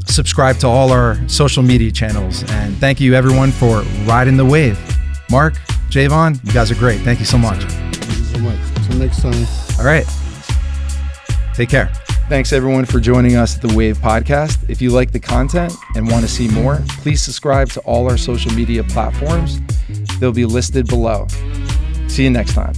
subscribe to all our social media channels. And thank you, everyone, for riding the wave. Mark, Javon, you guys are great. Thank you so much. Thank you so much. Until next time. All right. Take care. Thanks, everyone, for joining us at the Wave Podcast. If you like the content and want to see more, please subscribe to all our social media platforms. They'll be listed below. See you next time.